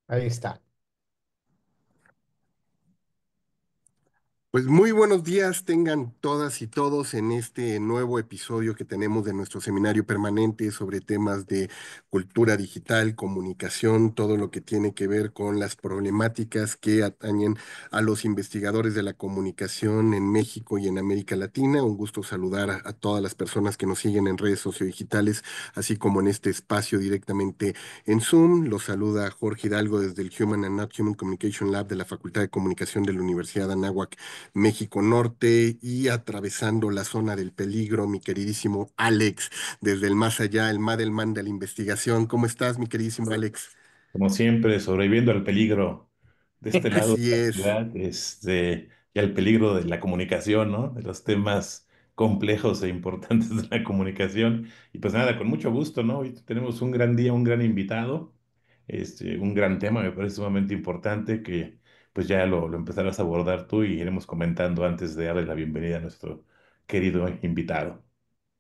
Ahí está. Pues muy buenos días tengan todas y todos en este nuevo episodio que tenemos de nuestro seminario permanente sobre temas de cultura digital, comunicación, todo lo que tiene que ver con las problemáticas que atañen a los investigadores de la comunicación en México y en América Latina. Un gusto saludar a todas las personas que nos siguen en redes sociodigitales, así como en este espacio directamente en Zoom. Los saluda Jorge Hidalgo desde el Human and Not Human Communication Lab de la Facultad de Comunicación de la Universidad de Anáhuac, México Norte, y atravesando la zona del peligro, mi queridísimo Alex, desde el más allá, el Madelman de la investigación. ¿Cómo estás, mi queridísimo Alex? Como siempre, sobreviviendo al peligro de este lado de Así la es. ciudad, y al peligro de la comunicación, ¿no? De los temas complejos e importantes de la comunicación. Y pues nada, con mucho gusto, ¿no? Hoy tenemos un gran día, un gran invitado, un gran tema, me parece sumamente importante que pues ya lo empezarás a abordar tú y iremos comentando antes de darle la bienvenida a nuestro querido invitado.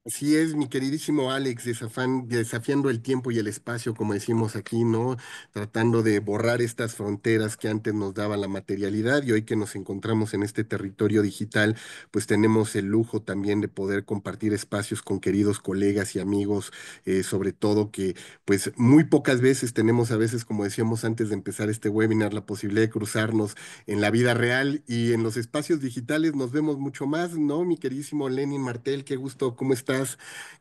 Así es, mi queridísimo Alex, desafiando el tiempo y el espacio, como decimos aquí, ¿no? Tratando de borrar estas fronteras que antes nos daba la materialidad, y hoy que nos encontramos en este territorio digital, pues tenemos el lujo también de poder compartir espacios con queridos colegas y amigos, sobre todo que pues muy pocas veces tenemos, a veces, como decíamos antes de empezar este webinar, la posibilidad de cruzarnos en la vida real, y en los espacios digitales nos vemos mucho más, ¿no? Mi queridísimo Lenin Martel, qué gusto, ¿cómo estás?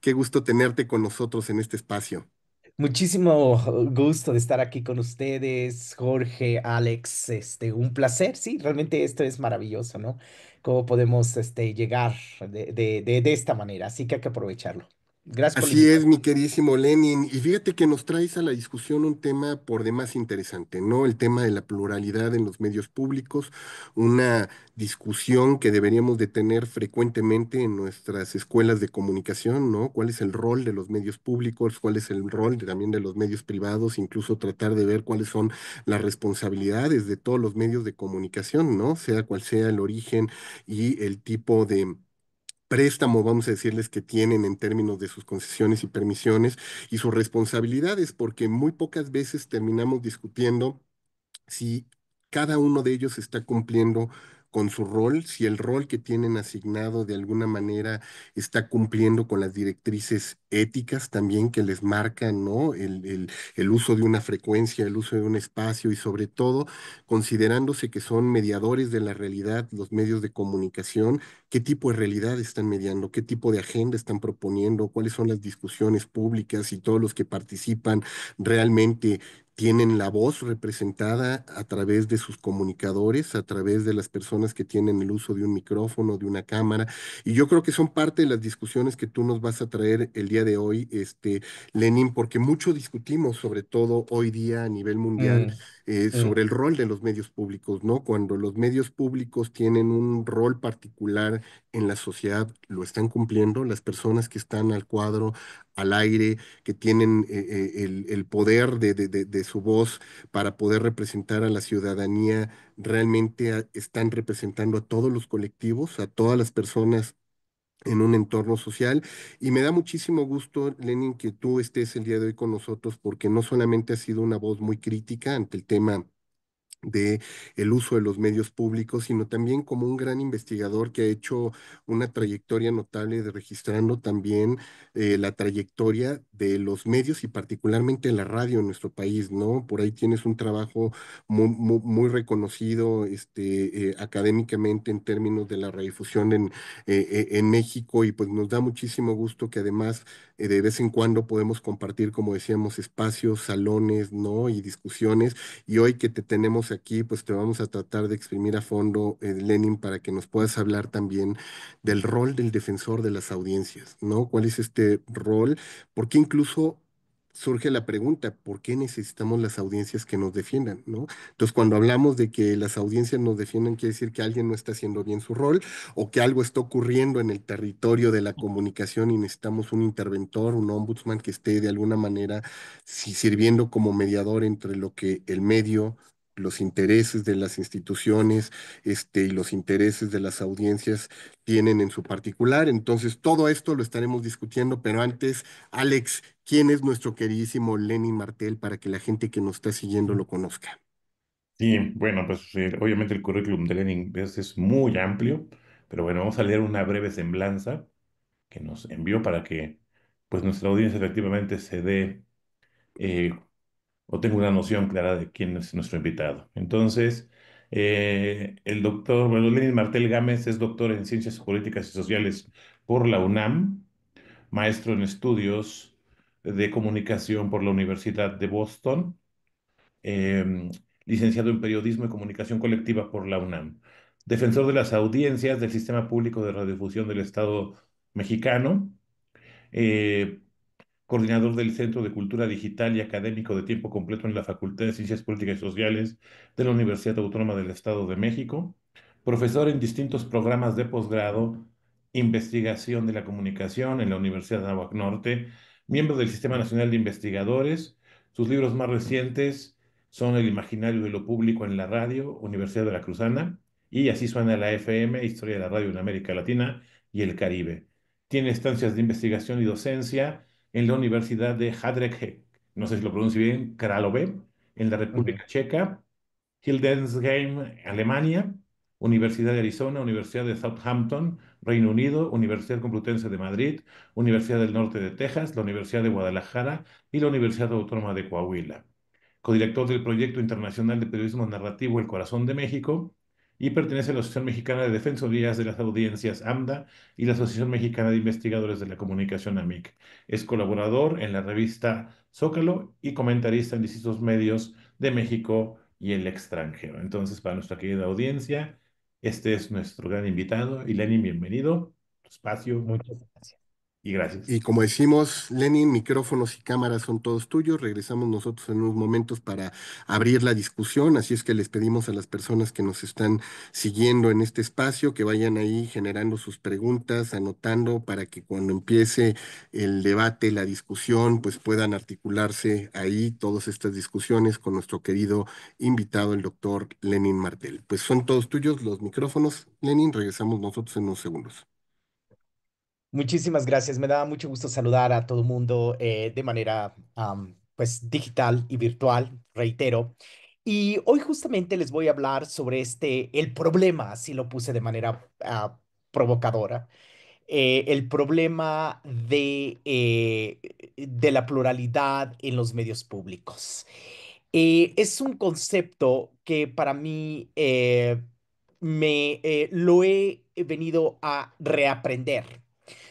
Qué gusto tenerte con nosotros en este espacio. Muchísimo gusto de estar aquí con ustedes, Jorge, Alex. Un placer. Sí, realmente esto es maravilloso, ¿no? Cómo podemos, llegar de esta manera. Así que hay que aprovecharlo. Gracias por la Así es, invitación. mi queridísimo Lenin. Y fíjate que nos traes a la discusión un tema por demás interesante, ¿no? El tema de la pluralidad en los medios públicos, una discusión que deberíamos de tener frecuentemente en nuestras escuelas de comunicación, ¿no? ¿Cuál es el rol de los medios públicos? ¿Cuál es el rol también de los medios privados? Incluso tratar de ver cuáles son las responsabilidades de todos los medios de comunicación, ¿no? Sea cual sea el origen y el tipo de préstamo, vamos a decirles, que tienen en términos de sus concesiones y permisiones y sus responsabilidades, porque muy pocas veces terminamos discutiendo si cada uno de ellos está cumpliendo con su rol, si el rol que tienen asignado de alguna manera está cumpliendo con las directrices éticas también que les marcan, ¿no? El uso de una frecuencia, el uso de un espacio, y sobre todo considerándose que son mediadores de la realidad, los medios de comunicación, qué tipo de realidad están mediando, qué tipo de agenda están proponiendo, cuáles son las discusiones públicas, y todos los que participan realmente tienen la voz representada a través de sus comunicadores, a través de las personas que tienen el uso de un micrófono, de una cámara. Y yo creo que son parte de las discusiones que tú nos vas a traer el día de hoy, Lenin, porque mucho discutimos, sobre todo hoy día a nivel mundial, Mm, sobre mm. el rol de los medios públicos, ¿no? Cuando los medios públicos tienen un rol particular en la sociedad, lo están cumpliendo. Las personas que están al cuadro, al aire, que tienen el poder de su voz para poder representar a la ciudadanía, realmente están representando a todos los colectivos, a todas las personas en un entorno social. Y me da muchísimo gusto, Lenin, que tú estés el día de hoy con nosotros, porque no solamente has sido una voz muy crítica ante el tema de el uso de los medios públicos, sino también como un gran investigador que ha hecho una trayectoria notable de registrando también la trayectoria de los medios y particularmente la radio en nuestro país, ¿no? Por ahí tienes un trabajo muy reconocido, académicamente, en términos de la radiodifusión en México, y pues nos da muchísimo gusto que además de vez en cuando podemos compartir, como decíamos, espacios, salones, ¿no? Y discusiones, y hoy que te tenemos aquí, pues te vamos a tratar de exprimir a fondo, Lenin, para que nos puedas hablar también del rol del defensor de las audiencias, ¿no? ¿Cuál es este rol? Porque incluso surge la pregunta, ¿por qué necesitamos las audiencias que nos defiendan, ¿no? Entonces, cuando hablamos de que las audiencias nos defiendan, quiere decir que alguien no está haciendo bien su rol, o que algo está ocurriendo en el territorio de la comunicación y necesitamos un interventor, un ombudsman que esté de alguna manera sirviendo como mediador entre lo que el medio los intereses de las instituciones, y los intereses de las audiencias tienen en su particular. Entonces, todo esto lo estaremos discutiendo, pero antes, Alex, ¿quién es nuestro queridísimo Lenin Martel para que la gente que nos está siguiendo lo conozca? Sí, bueno, pues obviamente el currículum de Lenin es muy amplio, pero bueno, vamos a leer una breve semblanza que nos envió para que pues nuestra audiencia efectivamente se dé eh, o tenga una noción clara de quién es nuestro invitado. Entonces, el doctor, bueno, Lenin Martel Gámez es doctor en Ciencias Políticas y Sociales por la UNAM, maestro en estudios de comunicación por la Universidad de Boston, eh, licenciado en Periodismo y Comunicación Colectiva por la UNAM, defensor de las audiencias del Sistema Público de Radiodifusión del Estado mexicano, eh, coordinador del Centro de Cultura Digital y académico de tiempo completo en la Facultad de Ciencias Políticas y Sociales de la Universidad Autónoma del Estado de México, profesor en distintos programas de posgrado, investigación de la comunicación en la Universidad de Anáhuac Norte, miembro del Sistema Nacional de Investigadores. Sus libros más recientes son El Imaginario de lo Público en la Radio, Universidad de la Cruzana, y Así suena la FM, Historia de la Radio en América Latina y el Caribe. Tiene estancias de investigación y docencia en la Universidad de Hradec, no sé si lo pronuncio bien, Kralove, en la Ujú. República Checa, Hildesheim, Alemania, Universidad de Arizona, Universidad de Southampton, Reino Unido, Universidad Complutense de Madrid, Universidad del Norte de Texas, la Universidad de Guadalajara y la Universidad Autónoma de Coahuila. Codirector del Proyecto Internacional de Periodismo Narrativo El Corazón de México, y pertenece a la Asociación Mexicana de Defensorías de las Audiencias AMDA y la Asociación Mexicana de Investigadores de la Comunicación AMIC. Es colaborador en la revista Zócalo y comentarista en distintos medios de México y el extranjero. Entonces, para nuestra querida audiencia, este es nuestro gran invitado. Y Lenin, bienvenido, tu espacio Muchas gracias. y gracias. Y como decimos, Lenin, micrófonos y cámaras son todos tuyos. Regresamos nosotros en unos momentos para abrir la discusión. Así es que les pedimos a las personas que nos están siguiendo en este espacio que vayan ahí generando sus preguntas, anotando para que cuando empiece el debate, la discusión, pues puedan articularse ahí todas estas discusiones con nuestro querido invitado, el doctor Lenin Martel. Pues son todos tuyos los micrófonos, Lenin. Regresamos nosotros en unos segundos. Muchísimas gracias. Me da mucho gusto saludar a todo el mundo de manera pues digital y virtual, reitero. Y hoy justamente les voy a hablar sobre el problema, así lo puse de manera provocadora, el problema de la pluralidad en los medios públicos. Es un concepto que para mí lo he venido a reaprender.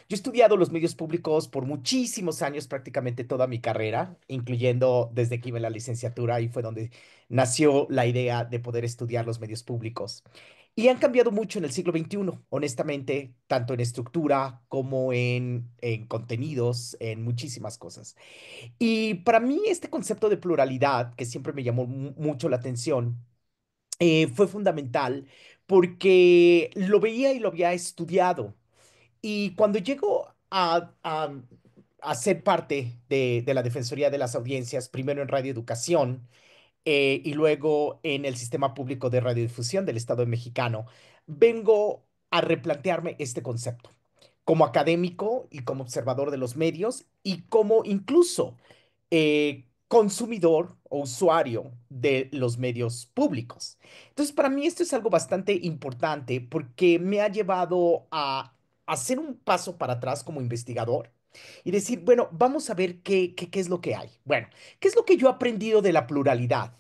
Yo he estudiado los medios públicos por muchísimos años, prácticamente toda mi carrera, incluyendo desde que iba en la licenciatura, y fue donde nació la idea de poder estudiar los medios públicos. Y han cambiado mucho en el siglo XXI, honestamente, tanto en estructura como en contenidos, en muchísimas cosas. Y para mí este concepto de pluralidad, que siempre me llamó mucho la atención, fue fundamental porque lo veía y lo había estudiado. Y cuando llego a ser parte de la Defensoría de las Audiencias, primero en Radio Educación y luego en el Sistema Público de Radiodifusión del Estado mexicano, vengo a replantearme este concepto como académico y como observador de los medios y como incluso consumidor o usuario de los medios públicos. Entonces, para mí esto es algo bastante importante porque me ha llevado a hacer un paso para atrás como investigador y decir, bueno, vamos a ver qué es lo que hay. Bueno, ¿qué es lo que yo he aprendido de la pluralidad?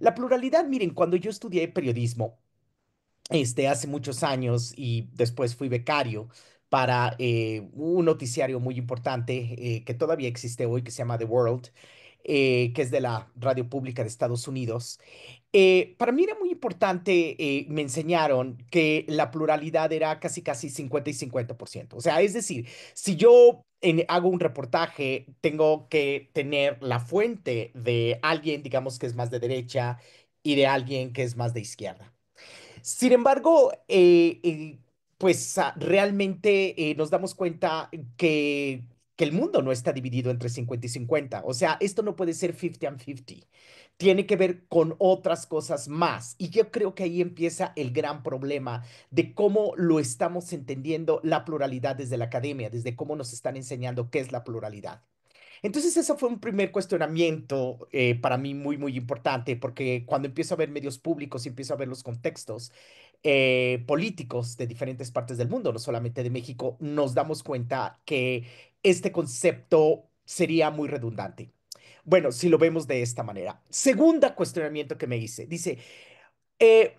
La pluralidad, miren, cuando yo estudié periodismo, hace muchos años y después fui becario para un noticiario muy importante que todavía existe hoy, que se llama The World, que es de la radio pública de Estados Unidos. Para mí era muy importante, me enseñaron que la pluralidad era casi casi 50 y 50%. O sea, es decir, si yo hago un reportaje, tengo que tener la fuente de alguien, digamos, que es más de derecha y de alguien que es más de izquierda. Sin embargo, pues realmente nos damos cuenta que que el mundo no está dividido entre 50 y 50. O sea, esto no puede ser 50 and 50. Tiene que ver con otras cosas más. Y yo creo que ahí empieza el gran problema de cómo lo estamos entendiendo la pluralidad desde la academia, desde cómo nos están enseñando qué es la pluralidad. Entonces, eso fue un primer cuestionamiento para mí muy, muy importante, porque cuando empiezo a ver medios públicos y empiezo a ver los contextos políticos de diferentes partes del mundo, no solamente de México, nos damos cuenta que este concepto sería muy redundante. Bueno, si lo vemos de esta manera. Segunda cuestionamiento que me hice, dice,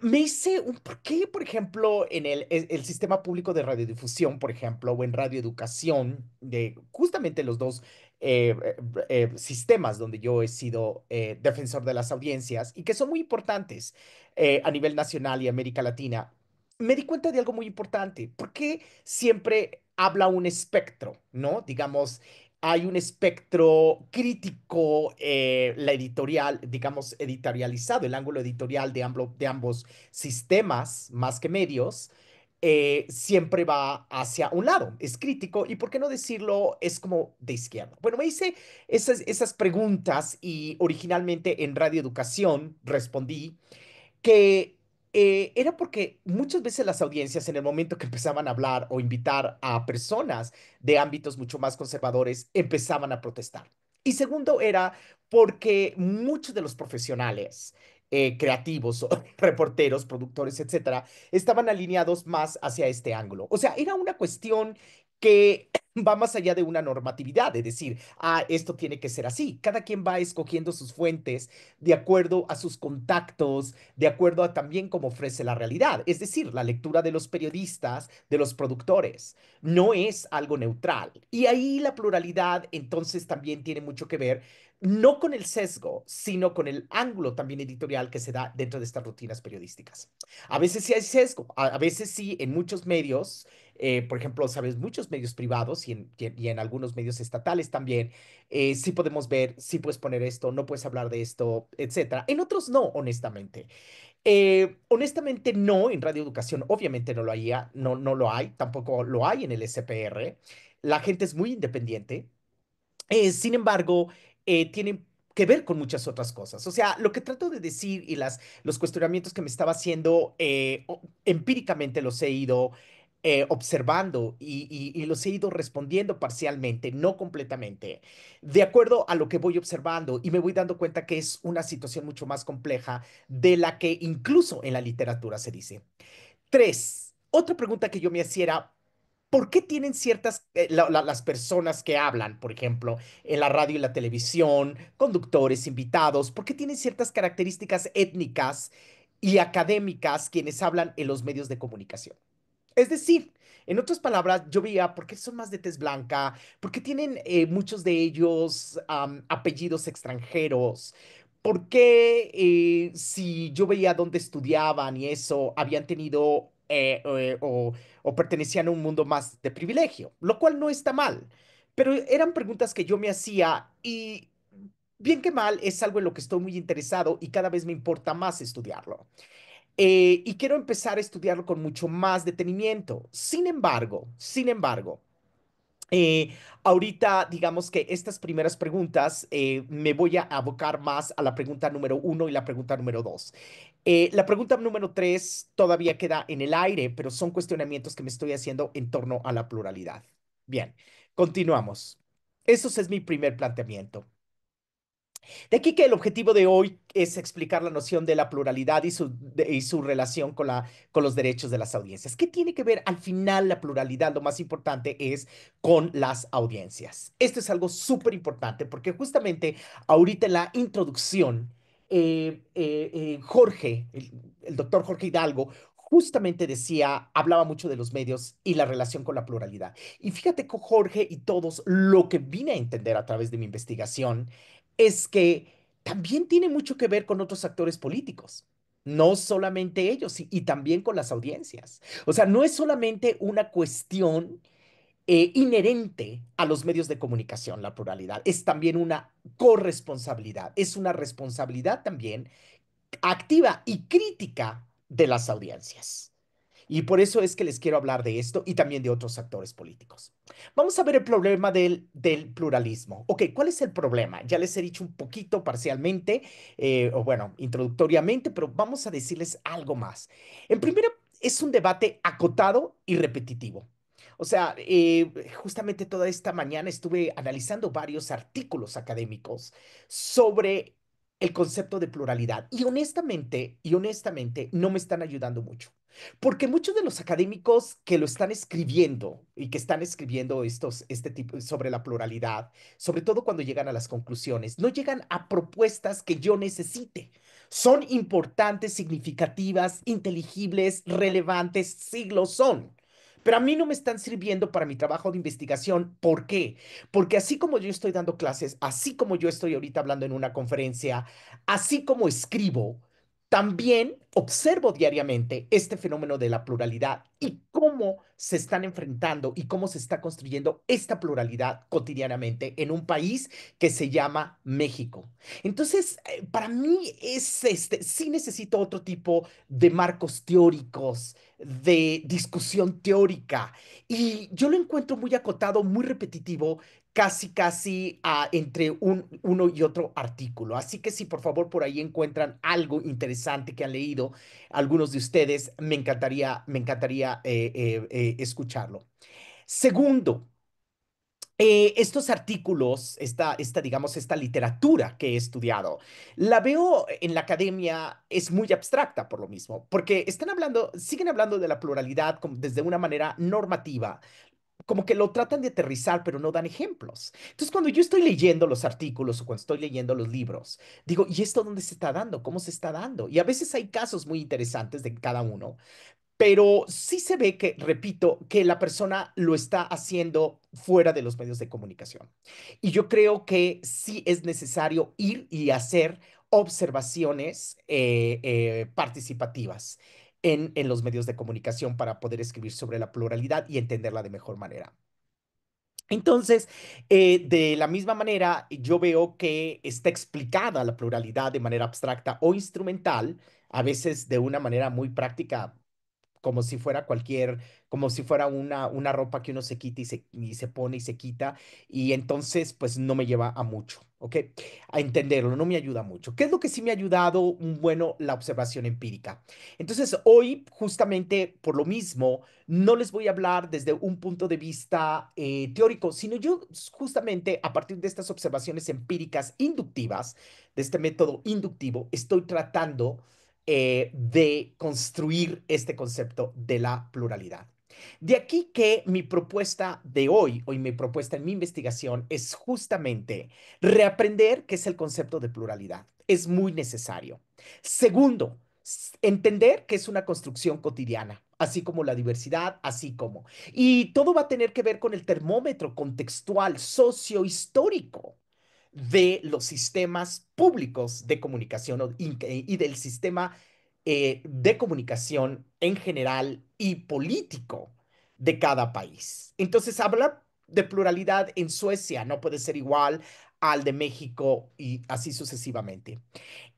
me hice un por qué, por ejemplo, en el sistema público de radiodifusión, por ejemplo, o en radioeducación, de justamente los dos sistemas donde yo he sido defensor de las audiencias y que son muy importantes a nivel nacional y América Latina, me di cuenta de algo muy importante. ¿Por qué siempre habla un espectro, ¿no? Digamos, hay un espectro crítico, la editorial, digamos, editorializado, el ángulo editorial de ambos sistemas, más que medios, siempre va hacia un lado, es crítico y, ¿por qué no decirlo? Es como de izquierda. Bueno, me hice esas preguntas y originalmente en Radio Educación respondí que era porque muchas veces las audiencias en el momento que empezaban a hablar o invitar a personas de ámbitos mucho más conservadores, empezaban a protestar. Y segundo era porque muchos de los profesionales creativos, reporteros, productores, etcétera, estaban alineados más hacia este ángulo. O sea, era una cuestión que va más allá de una normatividad, de decir, esto tiene que ser así. Cada quien va escogiendo sus fuentes de acuerdo a sus contactos, de acuerdo a también cómo ofrece la realidad. Es decir, la lectura de los periodistas, de los productores, no es algo neutral. Y ahí la pluralidad entonces también tiene mucho que ver, no con el sesgo, sino con el ángulo también editorial que se da dentro de estas rutinas periodísticas. A veces sí hay sesgo, a veces sí en muchos medios. Por ejemplo, sabes, muchos medios privados y en algunos medios estatales también, sí podemos ver, sí puedes poner esto, no puedes hablar de esto, etcétera. En otros no, honestamente. Honestamente no, en Radio Educación obviamente no lo hay, no lo hay, tampoco lo hay en el SPR. La gente es muy independiente. Sin embargo, tienen que ver con muchas otras cosas. O sea, lo que trato de decir y los cuestionamientos que me estaba haciendo, empíricamente los he ido observando y los he ido respondiendo parcialmente, no completamente, de acuerdo a lo que voy observando y me voy dando cuenta que es una situación mucho más compleja de la que incluso en la literatura se dice. Tres, otra pregunta que yo me hacía era, ¿por qué tienen ciertas, las personas que hablan, por ejemplo, en la radio y la televisión, conductores, invitados, por qué tienen ciertas características étnicas y académicas quienes hablan en los medios de comunicación? Es decir, en otras palabras, yo veía por qué son más de tez blanca, por qué tienen muchos de ellos apellidos extranjeros, por qué si yo veía dónde estudiaban y eso, habían tenido o pertenecían a un mundo más de privilegio, lo cual no está mal, pero eran preguntas que yo me hacía y bien que mal es algo en lo que estoy muy interesado y cada vez me importa más estudiarlo. Y quiero empezar a estudiarlo con mucho más detenimiento. Sin embargo, eh, ahorita digamos que estas primeras preguntas me voy a abocar más a la pregunta número uno y la pregunta número dos. La pregunta número tres todavía queda en el aire, pero son cuestionamientos que me estoy haciendo en torno a la pluralidad. Bien, continuamos. Eso es mi primer planteamiento. De aquí que el objetivo de hoy es explicar la noción de la pluralidad y su relación con los derechos de las audiencias. ¿Qué tiene que ver al final la pluralidad? Lo más importante es con las audiencias. Esto es algo súper importante porque justamente ahorita en la introducción, Jorge, el doctor Jorge Hidalgo, justamente decía, hablaba mucho de los medios y la relación con la pluralidad. Y fíjate que Jorge y todos, lo que vine a entender a través de mi investigación, es que también tiene mucho que ver con otros actores políticos. No solamente ellos, y también con las audiencias. O sea, no es solamente una cuestión inherente a los medios de comunicación, la pluralidad, es también una corresponsabilidad, es una responsabilidad también activa y crítica de las audiencias. Y por eso es que les quiero hablar de esto y también de otros actores políticos. Vamos a ver el problema del pluralismo. Ok, ¿cuál es el problema? Ya les he dicho un poquito parcialmente, o bueno, introductoriamente, pero vamos a decirles algo más. En primero, es un debate acotado y repetitivo. O sea, justamente toda esta mañana estuve analizando varios artículos académicos sobre el concepto de pluralidad y honestamente no me están ayudando mucho. Porque muchos de los académicos que lo están escribiendo y que están escribiendo este tipo sobre la pluralidad, sobre todo cuando llegan a las conclusiones, no llegan a propuestas que yo necesite. Son importantes, significativas, inteligibles, relevantes, sí lo son. Pero a mí no me están sirviendo para mi trabajo de investigación. ¿Por qué? Porque así como yo estoy dando clases, así como yo estoy ahorita hablando en una conferencia, así como escribo, también observo diariamente este fenómeno de la pluralidad y cómo se están enfrentando y cómo se está construyendo esta pluralidad cotidianamente en un país que se llama México. Entonces, para mí sí necesito otro tipo de marcos teóricos, de discusión teórica. Y yo lo encuentro muy acotado, muy repetitivo, casi entre uno y otro artículo. Así que si por favor por ahí encuentran algo interesante que han leído algunos de ustedes, me encantaría escucharlo. Segundo, estos artículos, digamos, esta literatura que he estudiado, la veo en la academia, es muy abstracta por lo mismo, porque siguen hablando de la pluralidad desde una manera normativa, como que lo tratan de aterrizar, pero no dan ejemplos. Entonces, cuando yo estoy leyendo los artículos o cuando estoy leyendo los libros, digo, ¿y esto dónde se está dando? ¿Cómo se está dando? Y a veces hay casos muy interesantes de cada uno, pero sí se ve que, repito, que la persona lo está haciendo fuera de los medios de comunicación. Y yo creo que sí es necesario ir y hacer observaciones participativas en los medios de comunicación para poder escribir sobre la pluralidad y entenderla de mejor manera. Entonces, de la misma manera, yo veo que está explicada la pluralidad de manera abstracta o instrumental, a veces de una manera muy práctica, como si fuera como si fuera una ropa que uno se quita y se pone y se quita, y entonces pues no me lleva a mucho, ¿ok? A entenderlo, no me ayuda mucho. ¿Qué es lo que sí me ha ayudado? Bueno, la observación empírica. Entonces, hoy, justamente por lo mismo, no les voy a hablar desde un punto de vista teórico, sino yo justamente a partir de estas observaciones empíricas inductivas, de este método inductivo, estoy tratando de construir este concepto de la pluralidad. De aquí que mi propuesta de hoy mi propuesta en mi investigación es justamente reaprender qué es el concepto de pluralidad. Es muy necesario. Segundo, entender que es una construcción cotidiana, así como la diversidad, así como. Y todo va a tener que ver con el termómetro contextual, sociohistórico de los sistemas públicos de comunicación y del sistema de comunicación en general y político de cada país. Entonces, hablar de pluralidad en Suecia no puede ser igual al de México y así sucesivamente.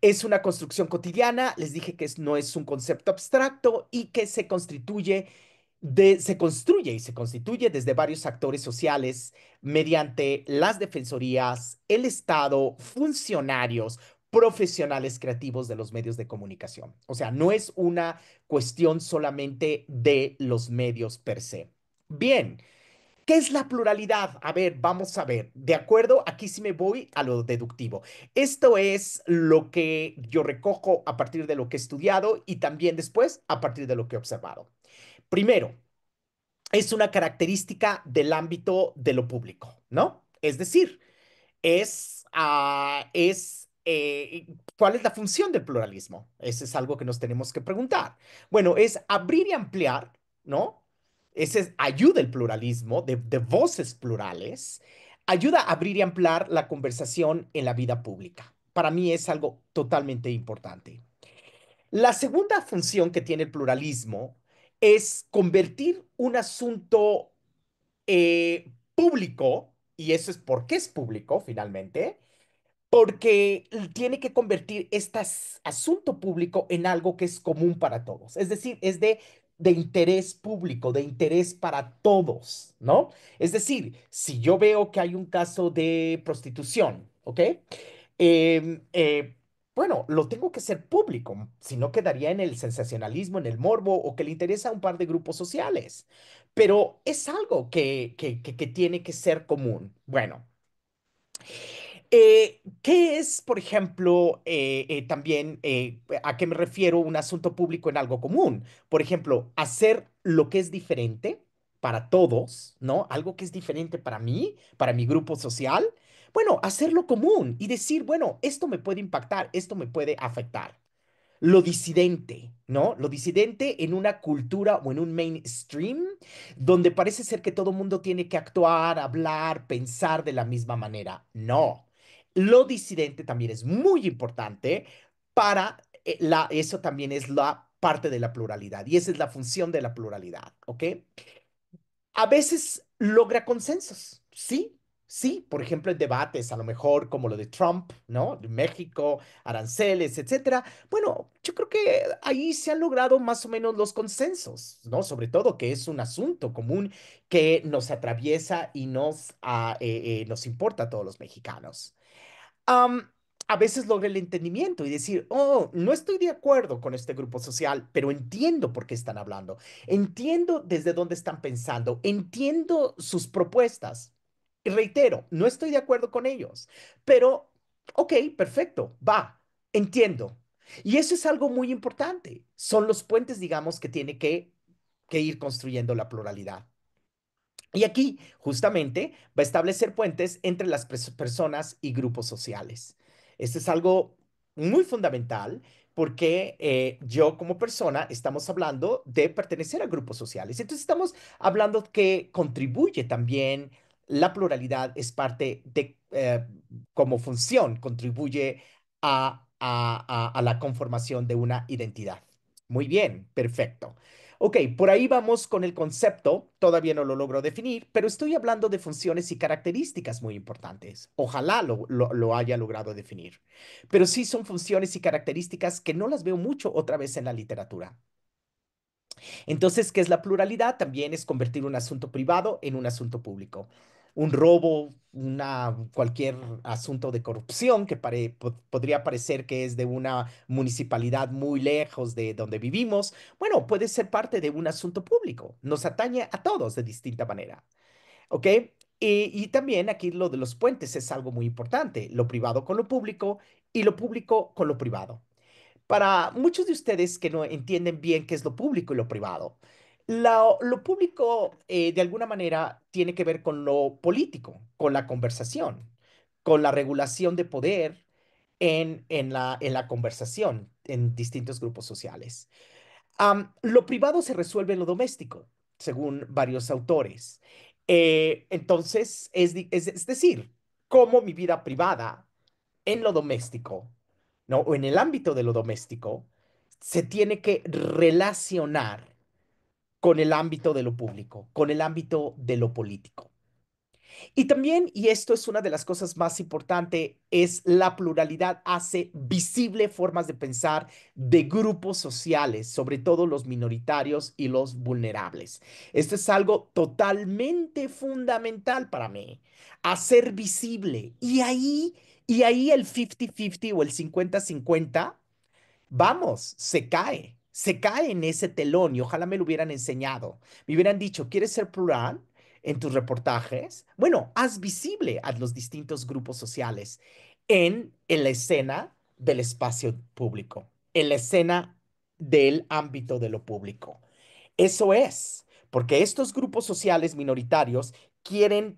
Es una construcción cotidiana, les dije que no es un concepto abstracto y que se construye y se constituye desde varios actores sociales mediante las defensorías, el Estado, funcionarios, profesionales creativos de los medios de comunicación. O sea, no es una cuestión solamente de los medios per se. Bien, ¿qué es la pluralidad? A ver, vamos a ver. De acuerdo, aquí sí me voy a lo deductivo. Esto es lo que yo recojo a partir de lo que he estudiado y también después a partir de lo que he observado. Primero, es una característica del ámbito de lo público, ¿no? Es decir, ¿cuál es la función del pluralismo? Ese es algo que nos tenemos que preguntar. Bueno, es abrir y ampliar, ¿no? Ayuda el pluralismo de voces plurales, ayuda a abrir y ampliar la conversación en la vida pública. Para mí es algo totalmente importante. La segunda función que tiene el pluralismo es convertir un asunto público, y eso es porque es público finalmente, porque tiene que convertir este asunto público en algo que es común para todos. Es decir, es de de interés público, de interés para todos, ¿no? Es decir, si yo veo que hay un caso de prostitución, ¿ok? Em, eh, bueno, lo tengo que hacer público, si no quedaría en el sensacionalismo, en el morbo o que le interesa a un par de grupos sociales. Pero es algo que tiene que ser común. Bueno. ¿Qué es, por ejemplo, también, a qué me refiero un asunto público en algo común? Por ejemplo, hacer lo que es diferente para todos, ¿no? Algo que es diferente para mí, para mi grupo social. Bueno, hacerlo común y decir, bueno, esto me puede impactar, esto me puede afectar lo disidente, ¿no? Lo disidente en una cultura o en un mainstream donde parece ser que todo mundo tiene que actuar, hablar, pensar de la misma manera. No. Lo disidente también es muy importante para eso también es la parte de la pluralidad y esa es la función de la pluralidad, ¿ok? A veces logra consensos, sí, sí, por ejemplo, en debates, a lo mejor como lo de Trump, ¿no? De México, aranceles, etcétera. Bueno, yo creo que ahí se han logrado más o menos los consensos, ¿no? Sobre todo que es un asunto común que nos atraviesa y nos importa a todos los mexicanos am, a veces logra el entendimiento y decir, oh, no estoy de acuerdo con este grupo social, pero entiendo por qué están hablando, entiendo desde dónde están pensando, entiendo sus propuestas. Y reitero, no estoy de acuerdo con ellos, pero, ok, perfecto, va, entiendo. Y eso es algo muy importante. Son los puentes, digamos, que tiene que ir construyendo la pluralidad. Y aquí, justamente, va a establecer puentes entre las personas y grupos sociales. Esto es algo muy fundamental porque yo como persona estamos hablando de pertenecer a grupos sociales. Entonces estamos hablando que contribuye también, la pluralidad es parte de, como función, contribuye a la conformación de una identidad. Muy bien, perfecto. Ok, por ahí vamos con el concepto, todavía no lo logro definir, pero estoy hablando de funciones y características muy importantes. Ojalá lo haya logrado definir. Pero sí son funciones y características que no las veo mucho otra vez en la literatura. Entonces, ¿qué es la pluralidad? También es convertir un asunto privado en un asunto público. Un robo, cualquier asunto de corrupción que podría parecer que es de una municipalidad muy lejos de donde vivimos, bueno, puede ser parte de un asunto público. Nos atañe a todos de distinta manera. ¿Ok? Y también aquí lo de los puentes es algo muy importante, lo privado con lo público y lo público con lo privado. Para muchos de ustedes que no entienden bien qué es lo público y lo privado, lo público de alguna manera tiene que ver con lo político, con la conversación, con la regulación de poder en la conversación en distintos grupos sociales. Lo privado se resuelve en lo doméstico, según varios autores. Entonces, es decir, cómo mi vida privada en lo doméstico, ¿no? O en el ámbito de lo doméstico, se tiene que relacionar con el ámbito de lo público, con el ámbito de lo político. Y también, y esto es una de las cosas más importantes, es la pluralidad hace visible formas de pensar de grupos sociales, sobre todo los minoritarios y los vulnerables. Esto es algo totalmente fundamental para mí, hacer visible. Y ahí el 50-50 o el 50-50 vamos, se cae en ese telón y ojalá me lo hubieran enseñado. Me hubieran dicho, ¿quieres ser plural en tus reportajes? Bueno, haz visible a los distintos grupos sociales en la escena del espacio público, en la escena del ámbito de lo público. Eso es, porque estos grupos sociales minoritarios quieren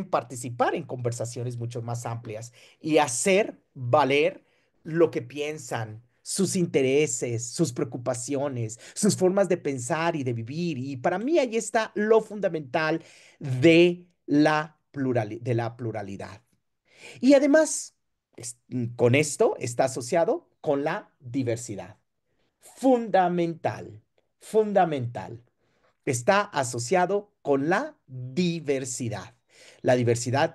participar en conversaciones mucho más amplias y hacer valer lo que piensan, sus intereses, sus preocupaciones, sus formas de pensar y de vivir. Y para mí ahí está lo fundamental de la pluralidad. Y además, con esto está asociado con la diversidad. Fundamental, fundamental. Está asociado con la diversidad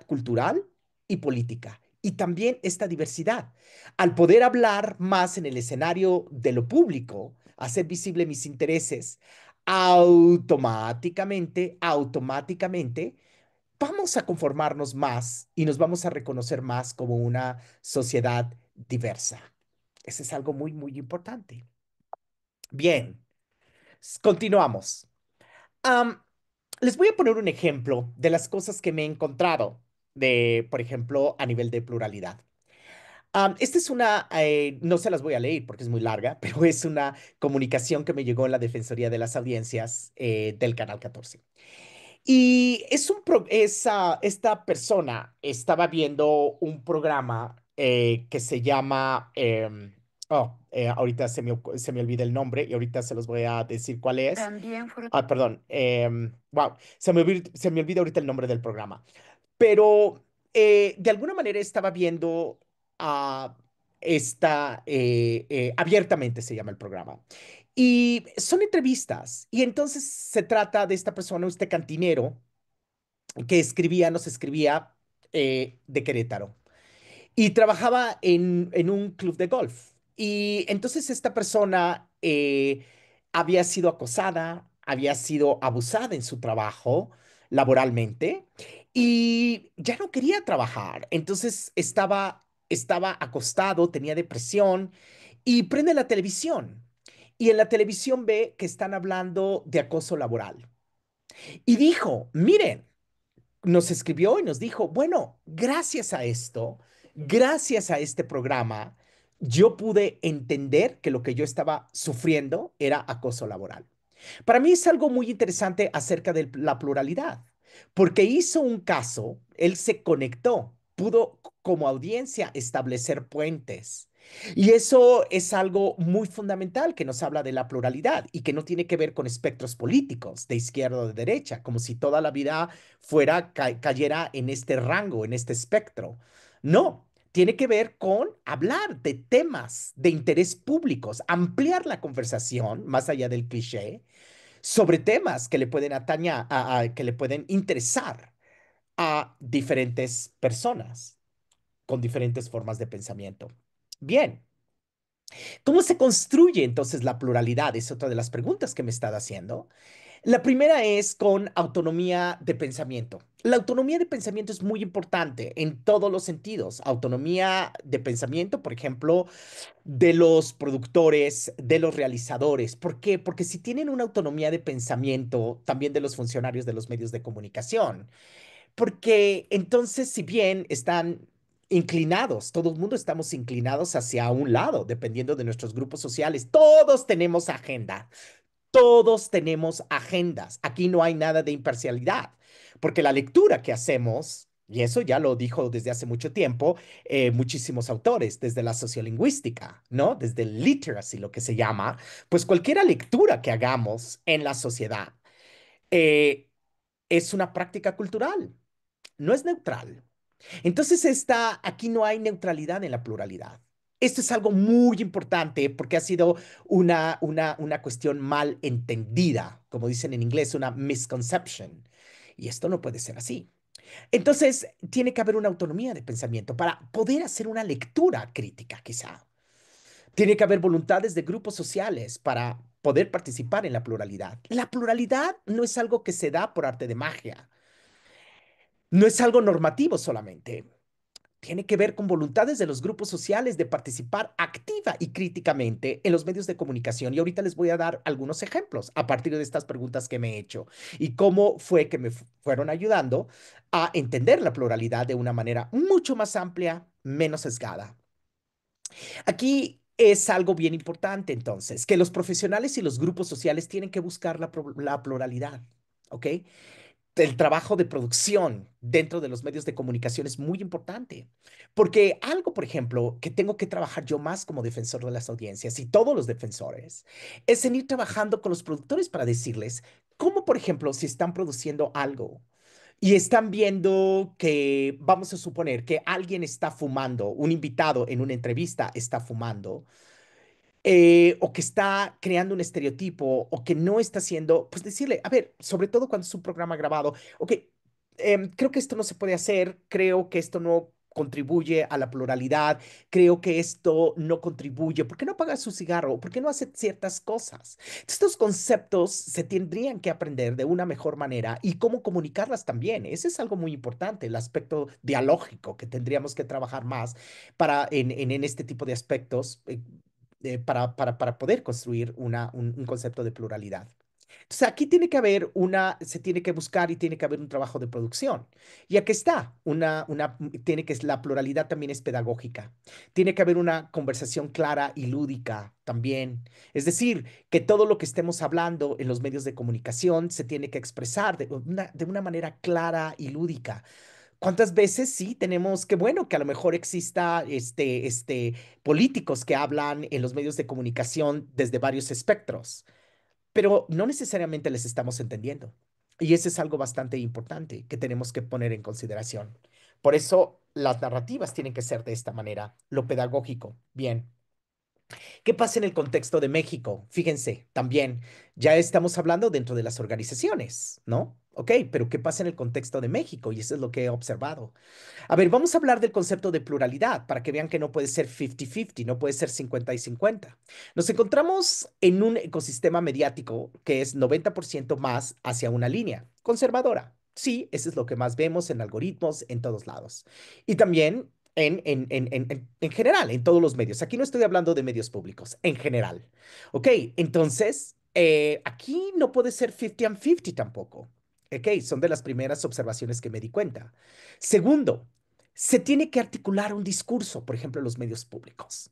cultural y política. y también esta diversidad. Al poder hablar más en el escenario de lo público, hacer visible mis intereses, automáticamente, vamos a conformarnos más y nos vamos a reconocer más como una sociedad diversa. Ese es algo muy, muy importante. Bien, continuamos. Am, Les voy a poner un ejemplo de las cosas que me he encontrado por ejemplo, a nivel de pluralidad. Esta es no se las voy a leer porque es muy larga, pero es una comunicación que me llegó en la Defensoría de las Audiencias del Canal 14. Y esta persona estaba viendo un programa que se llama, ahorita se me olvida el nombre y ahorita se los voy a decir cuál es. También fueron... perdón, wow, se me olvida ahorita el nombre del programa, pero de alguna manera estaba viendo a abiertamente se llama el programa. Y son entrevistas. Y entonces se trata de esta persona, este cantinero, que nos escribía de Querétaro y trabajaba en un club de golf. Y entonces esta persona había sido acosada, había sido abusada en su trabajo laboralmente y ya no quería trabajar. Entonces estaba acostado, tenía depresión y prende la televisión. Y en la televisión ve que están hablando de acoso laboral. Y dijo, miren, nos escribió y nos dijo, bueno, gracias a esto, gracias a este programa, yo pude entender que lo que yo estaba sufriendo era acoso laboral. Para mí es algo muy interesante acerca de la pluralidad, porque hizo un caso, él se conectó, pudo como audiencia establecer puentes. Y eso es algo muy fundamental que nos habla de la pluralidad y que no tiene que ver con espectros políticos de izquierda o de derecha, como si toda la vida cayera en este rango, en este espectro. No, tiene que ver con hablar de temas de interés públicos, ampliar la conversación más allá del cliché sobre temas que le pueden atañar, que le pueden interesar a diferentes personas con diferentes formas de pensamiento. Bien, ¿cómo se construye entonces la pluralidad? Es otra de las preguntas que me está haciendo. La primera es con autonomía de pensamiento. La autonomía de pensamiento es muy importante en todos los sentidos. Autonomía de pensamiento, por ejemplo, de los productores, de los realizadores. ¿Por qué? Porque si tienen una autonomía de pensamiento, también de los funcionarios de los medios de comunicación. Porque entonces, si bien están inclinados, todo el mundo estamos inclinados hacia un lado, dependiendo de nuestros grupos sociales, todos tenemos agenda. Todos tenemos agendas. Aquí no hay nada de imparcialidad, porque la lectura que hacemos, y eso ya lo dijo desde hace mucho tiempo, muchísimos autores, desde la sociolingüística, ¿no? Desde el literacy, lo que se llama, pues cualquier lectura que hagamos en la sociedad eh, es una práctica cultural, no es neutral. Entonces, aquí no hay neutralidad en la pluralidad. Esto es algo muy importante porque ha sido una cuestión mal entendida, como dicen en inglés, una misconception. Y esto no puede ser así. Entonces, tiene que haber una autonomía de pensamiento para poder hacer una lectura crítica, quizá. Tiene que haber voluntades de grupos sociales para poder participar en la pluralidad. La pluralidad no es algo que se da por arte de magia, no es algo normativo solamente. Tiene que ver con voluntades de los grupos sociales de participar activa y críticamente en los medios de comunicación. Y ahorita les voy a dar algunos ejemplos a partir de estas preguntas que me he hecho y cómo fue que me fueron ayudando a entender la pluralidad de una manera mucho más amplia, menos sesgada. Aquí es algo bien importante entonces, que los profesionales y los grupos sociales tienen que buscar la pluralidad, ¿ok? El trabajo de producción dentro de los medios de comunicación es muy importante, porque algo, por ejemplo, que tengo que trabajar yo más como defensor de las audiencias y todos los defensores, es en ir trabajando con los productores para decirles cómo, por ejemplo, si están produciendo algo y están viendo que, vamos a suponer que alguien está fumando, un invitado en una entrevista está fumando o que está creando un estereotipo o que no está haciendo, pues decirle, a ver, sobre todo cuando es un programa grabado, ok, creo que esto no se puede hacer, creo que esto no contribuye a la pluralidad, creo que esto no contribuye, ¿por qué no apaga su cigarro? ¿Por qué no hace ciertas cosas? Estos conceptos se tendrían que aprender de una mejor manera y cómo comunicarlas también. Ese es algo muy importante, el aspecto dialógico que tendríamos que trabajar más en este tipo de aspectos para poder construir un concepto de pluralidad. Entonces, aquí tiene que haber se tiene que buscar y tiene que haber un trabajo de producción. Y aquí está, la pluralidad también es pedagógica. Tiene que haber una conversación clara y lúdica también. Es decir, que todo lo que estemos hablando en los medios de comunicación se tiene que expresar de una manera clara y lúdica. ¿Cuántas veces sí tenemos que, bueno, que a lo mejor exista políticos que hablan en los medios de comunicación desde varios espectros? Pero no necesariamente les estamos entendiendo. Y eso es algo bastante importante que tenemos que poner en consideración. Por eso las narrativas tienen que ser de esta manera, lo pedagógico. Bien. ¿Qué pasa en el contexto de México? Fíjense, también ya estamos hablando dentro de las organizaciones, ¿no? Ok, pero ¿qué pasa en el contexto de México? Y eso es lo que he observado. A ver, vamos a hablar del concepto de pluralidad para que vean que no puede ser 50-50, no puede ser 50 y 50. Nos encontramos en un ecosistema mediático que es 90% más hacia una línea conservadora. Sí, eso es lo que más vemos en algoritmos en todos lados. Y también en general, en todos los medios. Aquí no estoy hablando de medios públicos, en general. Ok, entonces, aquí no puede ser 50 and 50 tampoco. Ok, son de las primeras observaciones que me di cuenta. Segundo, se tiene que articular un discurso, por ejemplo, en los medios públicos.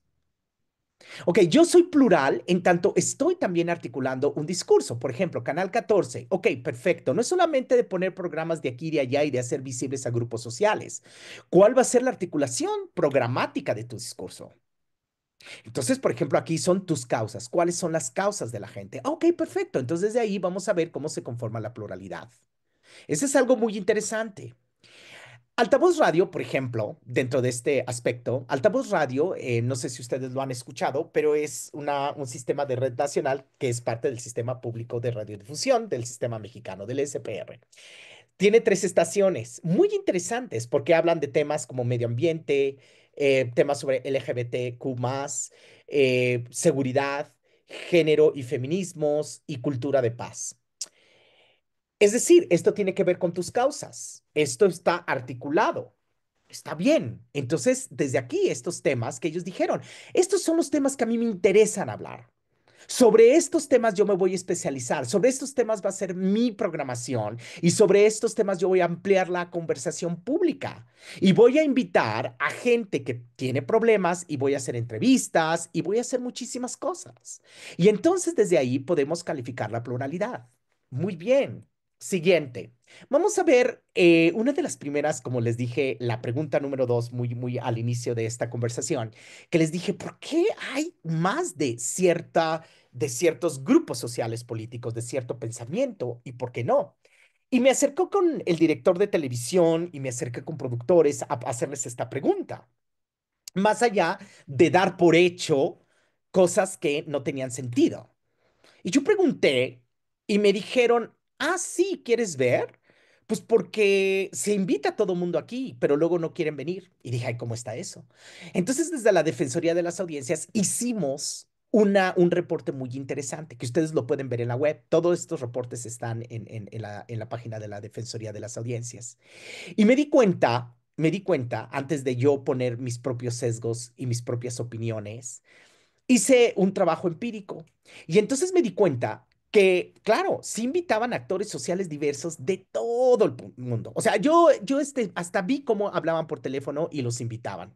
Ok, yo soy plural en tanto estoy también articulando un discurso. Por ejemplo, Canal 14. Ok, perfecto. No es solamente de poner programas de aquí y de allá y de hacer visibles a grupos sociales. ¿Cuál va a ser la articulación programática de tu discurso? Entonces, por ejemplo, aquí son tus causas. ¿Cuáles son las causas de la gente? Ok, perfecto. Entonces, de ahí vamos a ver cómo se conforma la pluralidad. Ese es algo muy interesante. Altavoz Radio, por ejemplo, dentro de este aspecto, Altavoz Radio, no sé si ustedes lo han escuchado, pero es un sistema de red nacional que es parte del sistema público de radiodifusión del sistema mexicano, del SPR. Tiene 3 estaciones muy interesantes porque hablan de temas como medio ambiente, temas sobre LGBTQ+, seguridad, género y feminismos y cultura de paz. Es decir, esto tiene que ver con tus causas. Esto está articulado. Está bien. Entonces, desde aquí, estos temas que ellos dijeron, estos son los temas que a mí me interesan hablar. Sobre estos temas yo me voy a especializar, sobre estos temas va a ser mi programación y sobre estos temas yo voy a ampliar la conversación pública y voy a invitar a gente que tiene problemas y voy a hacer entrevistas y voy a hacer muchísimas cosas. Y entonces desde ahí podemos calificar la pluralidad. Muy bien. Siguiente. Vamos a ver una de las primeras, como les dije, la pregunta número 2, muy, muy al inicio de esta conversación, que les dije, ¿por qué hay más de ciertos grupos sociales políticos, de cierto pensamiento y por qué no? Y me acercó con el director de televisión y me acerqué con productores a hacerles esta pregunta, más allá de dar por hecho cosas que no tenían sentido. Y yo pregunté y me dijeron, ah, sí, ¿quieres ver? Pues porque se invita a todo mundo aquí, pero luego no quieren venir. Y dije, ay, ¿cómo está eso? Entonces, desde la Defensoría de las Audiencias hicimos un reporte muy interesante, que ustedes lo pueden ver en la web. Todos estos reportes están en la página de la Defensoría de las Audiencias. Y me di cuenta, antes de yo poner mis propios sesgos y mis propias opiniones, hice un trabajo empírico y entonces me di cuenta que, claro, sí invitaban actores sociales diversos de todo el mundo. O sea, yo hasta vi cómo hablaban por teléfono y los invitaban.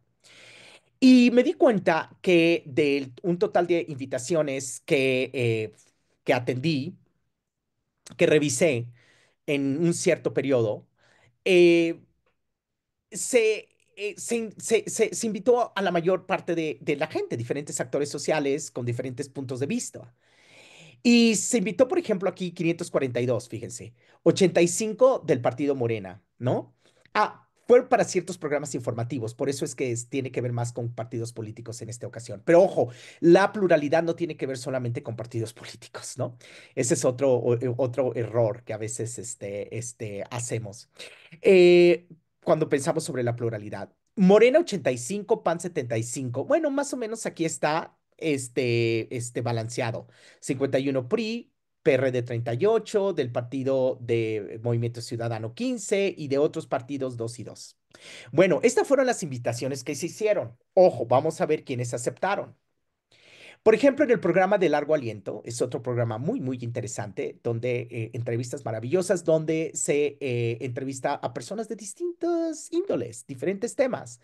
Y me di cuenta que de un total de invitaciones que atendí, que revisé en un cierto periodo, eh, se invitó a la mayor parte de la gente, diferentes actores sociales con diferentes puntos de vista. Y se invitó, por ejemplo, aquí 542, fíjense, 85 del partido Morena, ¿no? Ah, fue para ciertos programas informativos, por eso es que tiene que ver más con partidos políticos en esta ocasión. Pero ojo, la pluralidad no tiene que ver solamente con partidos políticos, ¿no? Ese es otro error que a veces hacemos cuando pensamos sobre la pluralidad. Morena 85, PAN 75. Bueno, más o menos aquí está balanceado. 51 PRI, PRD 38, del Partido de Movimiento Ciudadano 15 y de otros partidos 2 y 2. Bueno, estas fueron las invitaciones que se hicieron. Ojo, vamos a ver quiénes aceptaron. Por ejemplo, en el programa de Largo Aliento, es otro programa muy, muy interesante, donde entrevistas maravillosas, donde se entrevista a personas de distintas índoles, diferentes temas.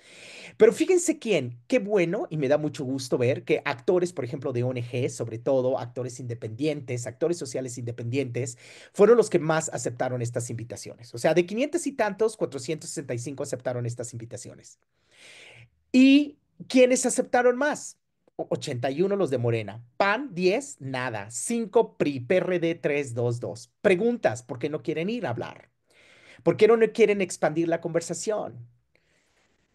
Pero fíjense quién, qué bueno, y me da mucho gusto ver que actores, por ejemplo, de ONG, sobre todo actores independientes, actores sociales independientes, fueron los que más aceptaron estas invitaciones. O sea, de 500 y tantos, 465 aceptaron estas invitaciones. ¿Y quiénes aceptaron más? 81 los de Morena. PAN 10, nada. 5 PRI, PRD 322. Preguntas, ¿por qué no quieren ir a hablar? ¿Por qué no quieren expandir la conversación?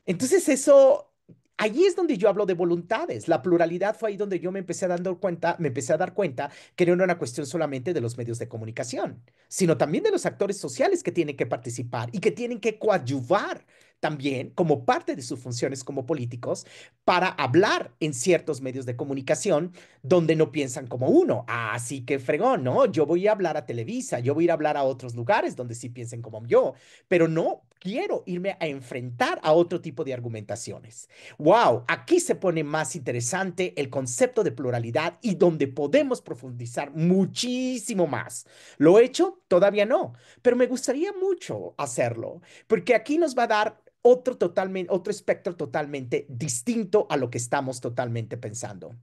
Entonces eso, allí es donde yo hablo de voluntades. La pluralidad fue ahí donde yo me empecé a dar cuenta que no era una cuestión solamente de los medios de comunicación, sino también de los actores sociales que tienen que participar y que tienen que coadyuvar también como parte de sus funciones como políticos para hablar en ciertos medios de comunicación donde no piensan como uno. Así que fregón, ¿no? Yo voy a hablar a Televisa, yo voy a ir a hablar a otros lugares donde sí piensen como yo, pero no quiero irme a enfrentar a otro tipo de argumentaciones. Wow, aquí se pone más interesante el concepto de pluralidad y donde podemos profundizar muchísimo más. ¿Lo he hecho? Todavía no, pero me gustaría mucho hacerlo, porque aquí nos va a dar otro espectro totalmente distinto a lo que estamos totalmente pensando.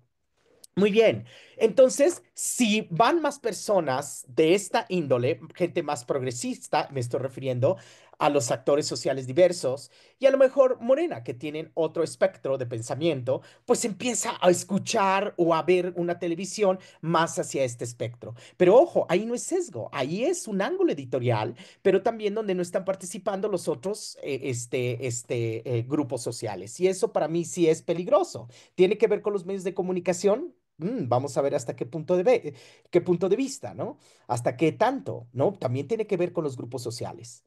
Muy bien. Entonces, si van más personas de esta índole, gente más progresista, me estoy refiriendo a los actores sociales diversos y a lo mejor Morena, que tienen otro espectro de pensamiento, pues empieza a escuchar o a ver una televisión más hacia este espectro. Pero ojo, ahí no es sesgo, ahí es un ángulo editorial, pero también donde no están participando los otros grupos sociales. Y eso para mí sí es peligroso. Tiene que ver con los medios de comunicación. Vamos a ver hasta qué punto de vista, ¿no? Hasta qué tanto, ¿no? También tiene que ver con los grupos sociales.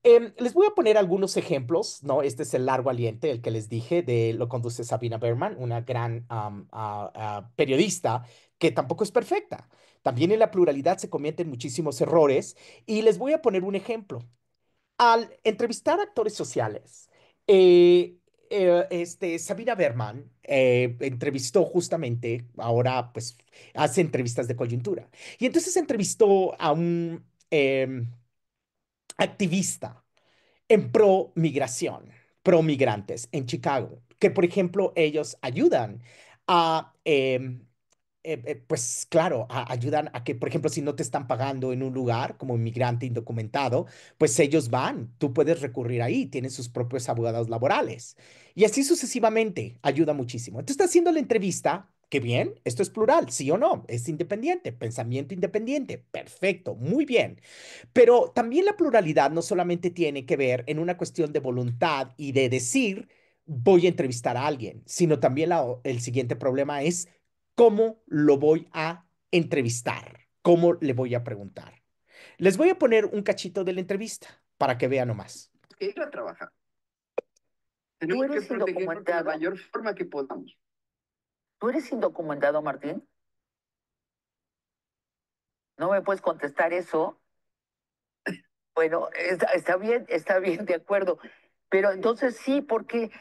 Les voy a poner algunos ejemplos, ¿no? Este es el largo aliente, el que les dije, lo conduce Sabina Berman, una gran periodista que tampoco es perfecta. También en la pluralidad se cometen muchísimos errores y les voy a poner un ejemplo. Al entrevistar actores sociales, Sabina Berman entrevistó justamente, ahora pues hace entrevistas de coyuntura, y entonces entrevistó a un activista en pro migración, pro migrantes en Chicago, que por ejemplo ellos ayudan a pues claro, ayudan a que, por ejemplo, si no te están pagando en un lugar como inmigrante indocumentado, pues ellos van, tú puedes recurrir ahí, tienen sus propios abogados laborales. Y así sucesivamente, ayuda muchísimo. Entonces está haciendo la entrevista, qué bien, esto es plural, sí o no, es independiente, pensamiento independiente, perfecto, muy bien. Pero también la pluralidad no solamente tiene que ver en una cuestión de voluntad y de decir, voy a entrevistar a alguien, sino también el siguiente problema es cómo lo voy a entrevistar, cómo le voy a preguntar. Les voy a poner un cachito de la entrevista para que vean nomás. Que ir a trabajar. ¿Tú Tenemos que eres protegernos de la indocumentado? mayor forma que podamos. ¿Tú eres indocumentado, Martín? ¿No me puedes contestar eso? Bueno, está bien, de acuerdo. Pero entonces sí, porque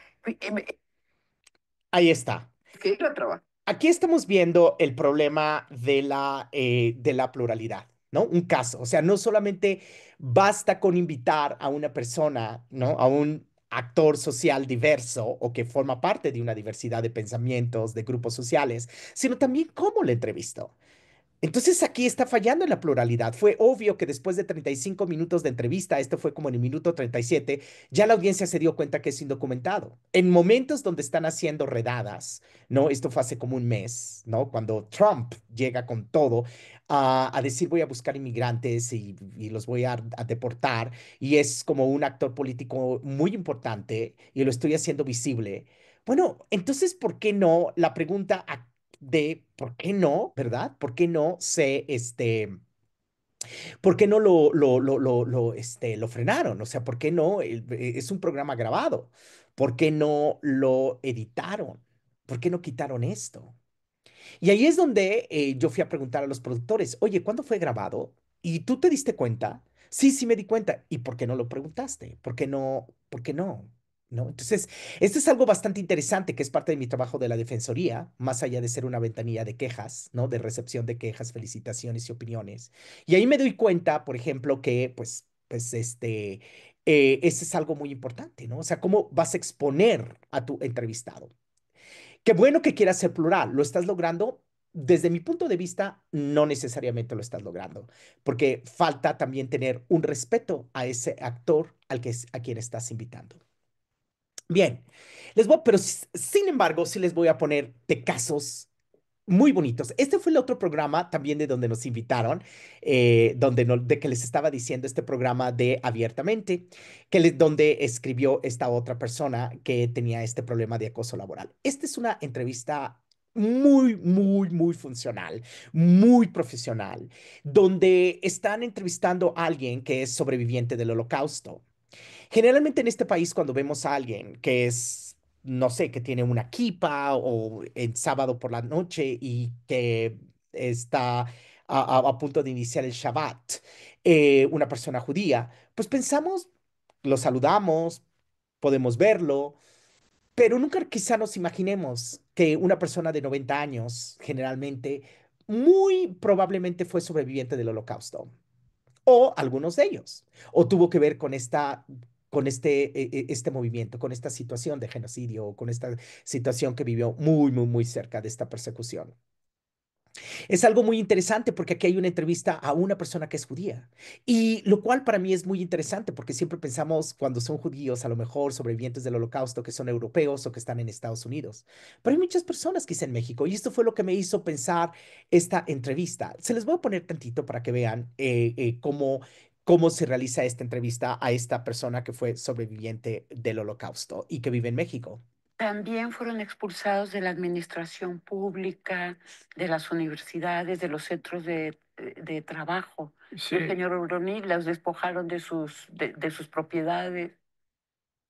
Ahí está. que ir a trabajar. Aquí estamos viendo el problema de la pluralidad, ¿no? Un caso, o sea, no solamente basta con invitar a una persona, ¿no? A un actor social diverso o que forma parte de una diversidad de pensamientos, de grupos sociales, sino también cómo le entrevistó. Entonces aquí está fallando en la pluralidad. Fue obvio que después de 35 minutos de entrevista, esto fue como en el minuto 37, ya la audiencia se dio cuenta que es indocumentado. En momentos donde están haciendo redadas, ¿no? Esto fue hace como un mes, ¿no? Cuando Trump llega con todo a decir voy a buscar inmigrantes y los voy a deportar, y es como un actor político muy importante y lo estoy haciendo visible. Bueno, entonces, ¿por qué no? La pregunta de por qué no, ¿verdad? ¿Por qué no por qué no lo frenaron? O sea, ¿por qué no? Es un programa grabado. ¿Por qué no lo editaron? ¿Por qué no quitaron esto? Y ahí es donde yo fui a preguntar a los productores, oye, ¿cuándo fue grabado? ¿Y tú te diste cuenta? Sí, sí me di cuenta. ¿Y por qué no lo preguntaste? ¿Por qué no? ¿Por qué no? ¿No? Entonces, esto es algo bastante interesante que es parte de mi trabajo de la defensoría, más allá de ser una ventanilla de quejas, ¿no? De recepción de quejas, felicitaciones y opiniones. Y ahí me doy cuenta, por ejemplo, que ese es algo muy importante, ¿no? O sea, cómo vas a exponer a tu entrevistado. Qué bueno que quieras ser plural, ¿lo estás logrando? Desde mi punto de vista, no necesariamente lo estás logrando, porque falta también tener un respeto a ese actor a quien estás invitando. Bien, pero sin embargo, sí les voy a poner de casos muy bonitos. Este fue el otro programa también de donde nos invitaron, de que les estaba diciendo este programa de Abiertamente, donde escribió esta otra persona que tenía este problema de acoso laboral. Esta es una entrevista muy, muy, muy funcional, muy profesional, donde están entrevistando a alguien que es sobreviviente del Holocausto. Generalmente en este país, cuando vemos a alguien que es, no sé, que tiene una kipa o en sábado por la noche y que está a punto de iniciar el Shabbat, una persona judía, pues pensamos, lo saludamos, podemos verlo, pero nunca quizá nos imaginemos que una persona de 90 años, generalmente, muy probablemente fue sobreviviente del Holocausto o algunos de ellos, o tuvo que ver con este movimiento, con esta situación de genocidio, o con esta situación que vivió muy, muy, muy cerca de esta persecución. Es algo muy interesante porque aquí hay una entrevista a una persona que es judía, y lo cual para mí es muy interesante porque siempre pensamos cuando son judíos, a lo mejor sobrevivientes del Holocausto, que son europeos o que están en Estados Unidos, pero hay muchas personas que están en México y esto fue lo que me hizo pensar esta entrevista. Se les voy a poner tantito para que vean cómo se realiza esta entrevista a esta persona que fue sobreviviente del Holocausto y que vive en México. También fueron expulsados de la administración pública, de las universidades, de los centros de trabajo. Sí, El señor O'Ronil los despojaron de sus propiedades.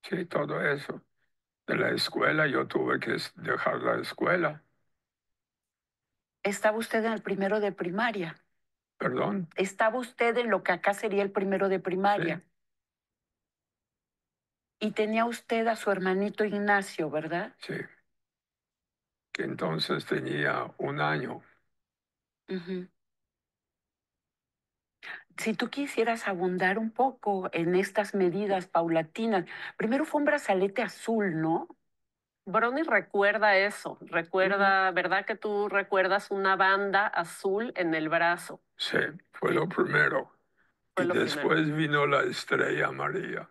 sí, todo eso. De la escuela, yo tuve que dejar la escuela. Estaba usted en el primero de primaria. Perdón, Estaba usted en lo que acá sería el primero de primaria. sí, Y tenía usted a su hermanito Ignacio, ¿verdad? sí, que entonces tenía 1 año. Ujú. Si tú quisieras abundar un poco en estas medidas paulatinas, primero fue un brazalete azul, ¿no? Brony recuerda eso, recuerda, ¿verdad que tú recuerdas una banda azul en el brazo? Sí, fue Sí, lo primero. fue Y lo primero. después vino la estrella amarilla.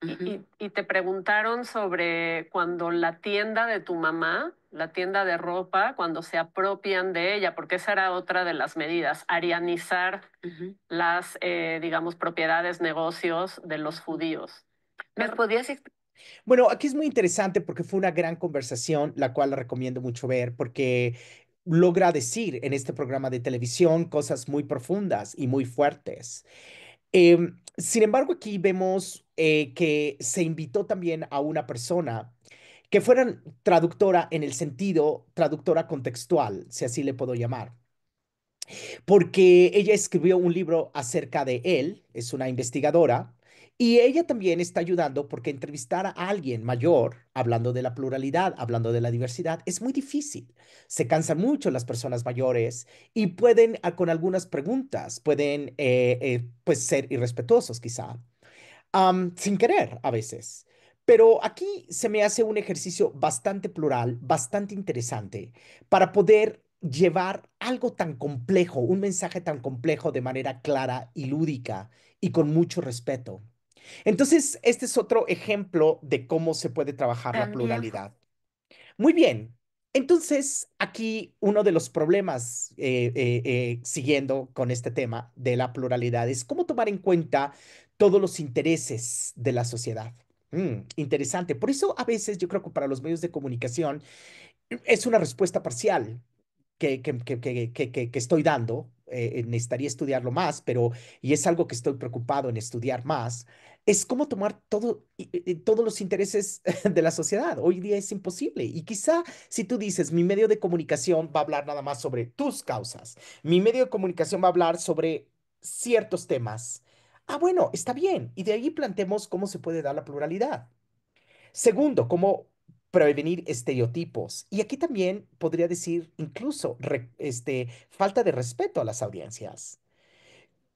Y te preguntaron sobre cuando la tienda de tu mamá, la tienda de ropa, cuando se apropian de ella, porque esa era otra de las medidas, arianizar Ujú. las, digamos, propiedades, negocios de los judíos. ¿Me podías explicar? Bueno, aquí es muy interesante porque fue una gran conversación, la cual la recomiendo mucho ver, porque logra decir en este programa de televisión cosas muy profundas y muy fuertes. Sin embargo, aquí vemos que se invitó también a una persona que fuera traductora en el sentido, traductora contextual, si así le puedo llamar, porque ella escribió un libro acerca de él, es una investigadora, y ella también está ayudando porque entrevistar a alguien mayor, hablando de la pluralidad, hablando de la diversidad, es muy difícil. Se cansan mucho las personas mayores y pueden, con algunas preguntas, pueden pues ser irrespetuosos quizá sin querer a veces. Pero aquí se me hace un ejercicio bastante plural, bastante interesante, para poder llevar algo tan complejo, un mensaje tan complejo de manera clara y lúdica y con mucho respeto. Entonces, este es otro ejemplo de cómo se puede trabajar la También pluralidad. Muy bien. Entonces, aquí uno de los problemas, siguiendo con este tema de la pluralidad, es cómo tomar en cuenta todos los intereses de la sociedad. Interesante. Por eso a veces yo creo que para los medios de comunicación es una respuesta parcial que estoy dando, necesitaría estudiarlo más, pero y es algo que estoy preocupado en estudiar más, es cómo tomar todos los intereses de la sociedad. Hoy día es imposible. Y quizá si tú dices, mi medio de comunicación va a hablar nada más sobre tus causas, mi medio de comunicación va a hablar sobre ciertos temas. Ah, bueno, está bien. Y de ahí planteemos cómo se puede dar la pluralidad. Segundo, cómo prevenir estereotipos. Y aquí también podría decir incluso falta de respeto a las audiencias.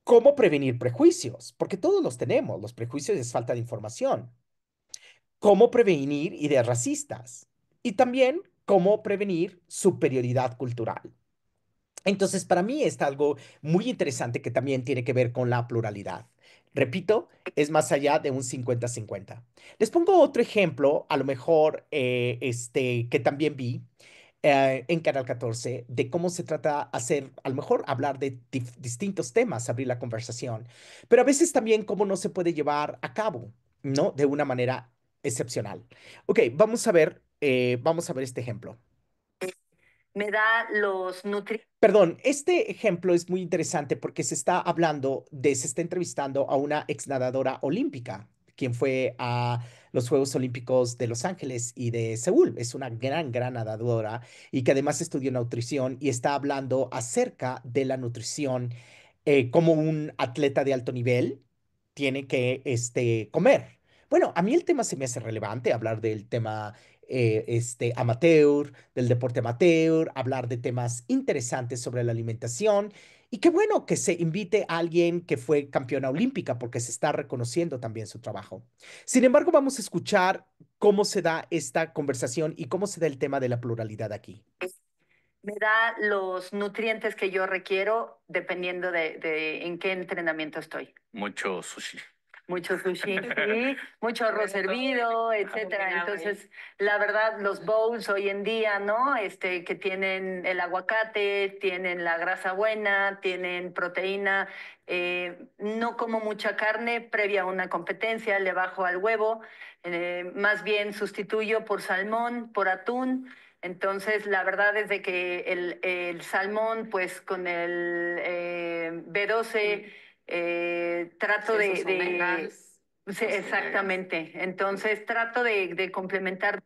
¿Cómo prevenir prejuicios? Porque todos los tenemos. Los prejuicios es falta de información. ¿Cómo prevenir ideas racistas? Y también cómo prevenir superioridad cultural. Entonces, para mí es algo muy interesante que también tiene que ver con la pluralidad. Repito, es más allá de un 50-50. Les pongo otro ejemplo, a lo mejor que también vi en Canal 14, de cómo se trata hacer, a lo mejor hablar de distintos temas, abrir la conversación, pero a veces también cómo no se puede llevar a cabo, ¿no? De una manera excepcional. Ok, vamos a ver este ejemplo. Me da los nutrientes. Perdón, este ejemplo es muy interesante porque se está entrevistando a una ex nadadora olímpica, quien fue a los Juegos Olímpicos de Los Ángeles y de Seúl. Es una gran nadadora y que además estudió nutrición y está hablando acerca de la nutrición, como un atleta de alto nivel tiene que comer. Bueno, a mí el tema se me hace relevante, hablar del tema amateur, del deporte amateur, hablar de temas interesantes sobre la alimentación. Y qué bueno que se invite a alguien que fue campeona olímpica porque se está reconociendo también su trabajo. Sin embargo, vamos a escuchar cómo se da esta conversación y cómo se da el tema de la pluralidad aquí. Me da los nutrientes que yo requiero dependiendo de en qué entrenamiento estoy. Mucho sushi. Mucho sushi, sí, mucho arroz hervido, etcétera. Abominable. Entonces, la verdad, los bowls hoy en día, ¿no? Que tienen el aguacate, tienen la grasa buena, tienen proteína. No como mucha carne previa a una competencia, le bajo al huevo. Más bien sustituyo por salmón, por atún. Entonces, la verdad es de que el salmón, pues con el B12 trato Sí, esos omegas, Sí, los exactamente. Entonces trato de complementar.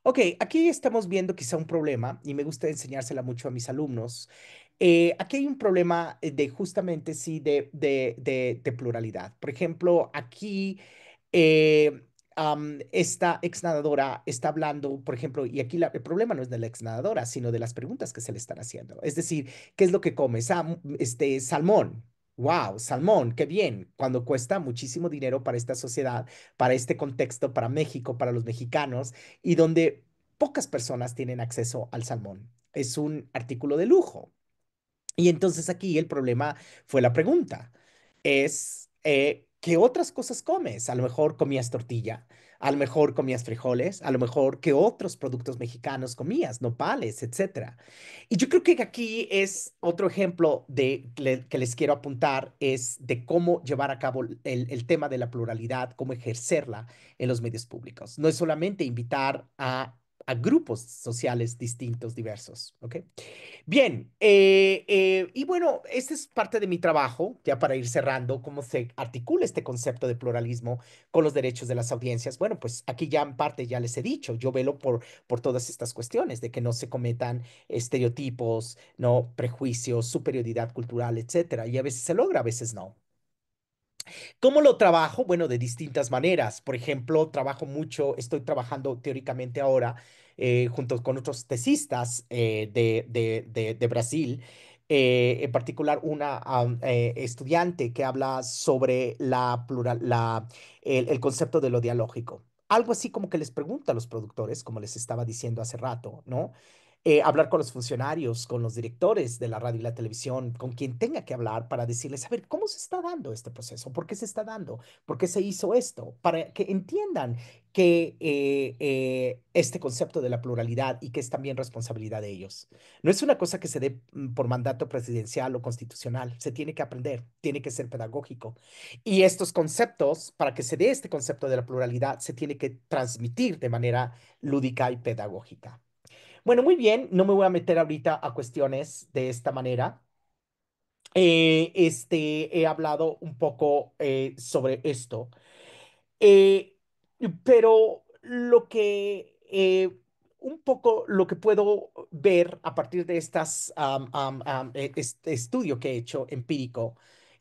Ok, aquí estamos viendo quizá un problema y me gusta enseñársela mucho a mis alumnos. Aquí hay un problema de justamente, sí, de pluralidad. Por ejemplo, aquí esta ex nadadora está hablando, por ejemplo, y aquí el problema no es de la ex nadadora, sino de las preguntas que se le están haciendo. Es decir, ¿qué es lo que come? Salmón. Wow, salmón, qué bien, cuando cuesta muchísimo dinero para esta sociedad, para este contexto, para México, para los mexicanos, y donde pocas personas tienen acceso al salmón. Es un artículo de lujo. Y entonces aquí el problema fue la pregunta. ¿Qué otras cosas comes? A lo mejor comías tortilla, a lo mejor comías frijoles, a lo mejor qué otros productos mexicanos comías, nopales, etcétera. Y yo creo que aquí es otro ejemplo que les quiero apuntar, es de cómo llevar a cabo el tema de la pluralidad, cómo ejercerla en los medios públicos. No es solamente invitar a grupos sociales distintos, diversos, ¿ok? Bien, y bueno, este es parte de mi trabajo, ya para ir cerrando, cómo se articula este concepto de pluralismo con los derechos de las audiencias. Bueno, pues aquí ya en parte ya les he dicho, yo velo por todas estas cuestiones, de que no se cometan estereotipos, no prejuicios, superioridad cultural, etcétera. Y a veces se logra, a veces no. ¿Cómo lo trabajo? Bueno, de distintas maneras. Por ejemplo, estoy trabajando teóricamente ahora junto con otros tesistas de Brasil, en particular una estudiante que habla sobre el concepto de lo dialógico. Algo así como que les pregunta a los productores, como les estaba diciendo hace rato, ¿no? Hablar con los funcionarios, con los directores de la radio y la televisión, con quien tenga que hablar para decirles, a ver, ¿cómo se está dando este proceso? ¿Por qué se está dando? ¿Por qué se hizo esto? Para que entiendan que este concepto de la pluralidad y que es también responsabilidad de ellos. No es una cosa que se dé por mandato presidencial o constitucional, se tiene que aprender, tiene que ser pedagógico. Y estos conceptos, para que se dé este concepto de la pluralidad, se tiene que transmitir de manera lúdica y pedagógica. Bueno, muy bien, no me voy a meter ahorita a cuestiones de esta manera. he hablado un poco sobre esto. Eh, pero un poco lo que puedo ver a partir de este estudio que he hecho empírico,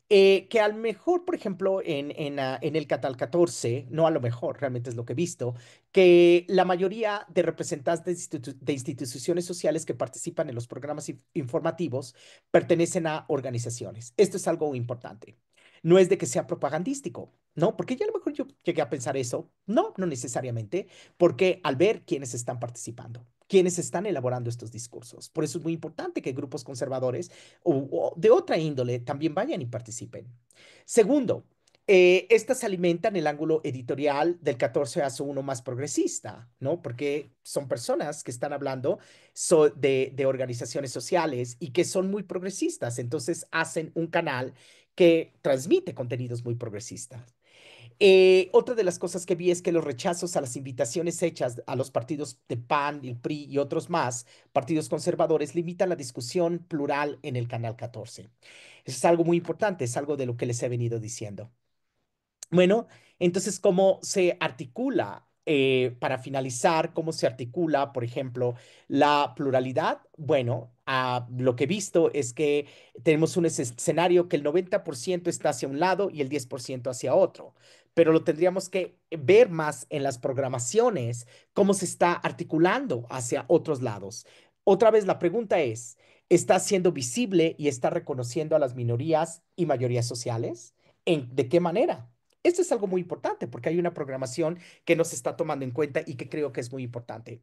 que a lo mejor, por ejemplo, en el Catal 14, no a lo mejor, realmente es lo que he visto, que la mayoría de representantes de instituciones sociales que participan en los programas informativos pertenecen a organizaciones. Esto es algo importante. No es de que sea propagandístico, ¿no? Porque ya a lo mejor yo llegué a pensar eso. No, no necesariamente, porque al ver quiénes están participando, quiénes están elaborando estos discursos. Por eso es muy importante que grupos conservadores o de otra índole también vayan y participen. Segundo, estas alimentan el ángulo editorial del 14 a su uno más progresista, ¿no? Porque son personas que están hablando de organizaciones sociales y que son muy progresistas. Entonces hacen un canal que transmite contenidos muy progresistas. Otra de las cosas que vi es que los rechazos a las invitaciones hechas a los partidos de PAN, el PRI y otros más, partidos conservadores, limitan la discusión plural en el Canal 14. Eso es algo muy importante, es algo de lo que les he venido diciendo. Bueno, entonces, ¿cómo se articula? Para finalizar, ¿cómo se articula, por ejemplo, la pluralidad? Bueno, lo que he visto es que tenemos un escenario que el 90% está hacia un lado y el 10% hacia otro, pero lo tendríamos que ver más en las programaciones, cómo se está articulando hacia otros lados. Otra vez, la pregunta es, ¿está siendo visible y está reconociendo a las minorías y mayorías sociales? ¿De qué manera? Esto es algo muy importante porque hay una programación que no se está tomando en cuenta y que creo que es muy importante.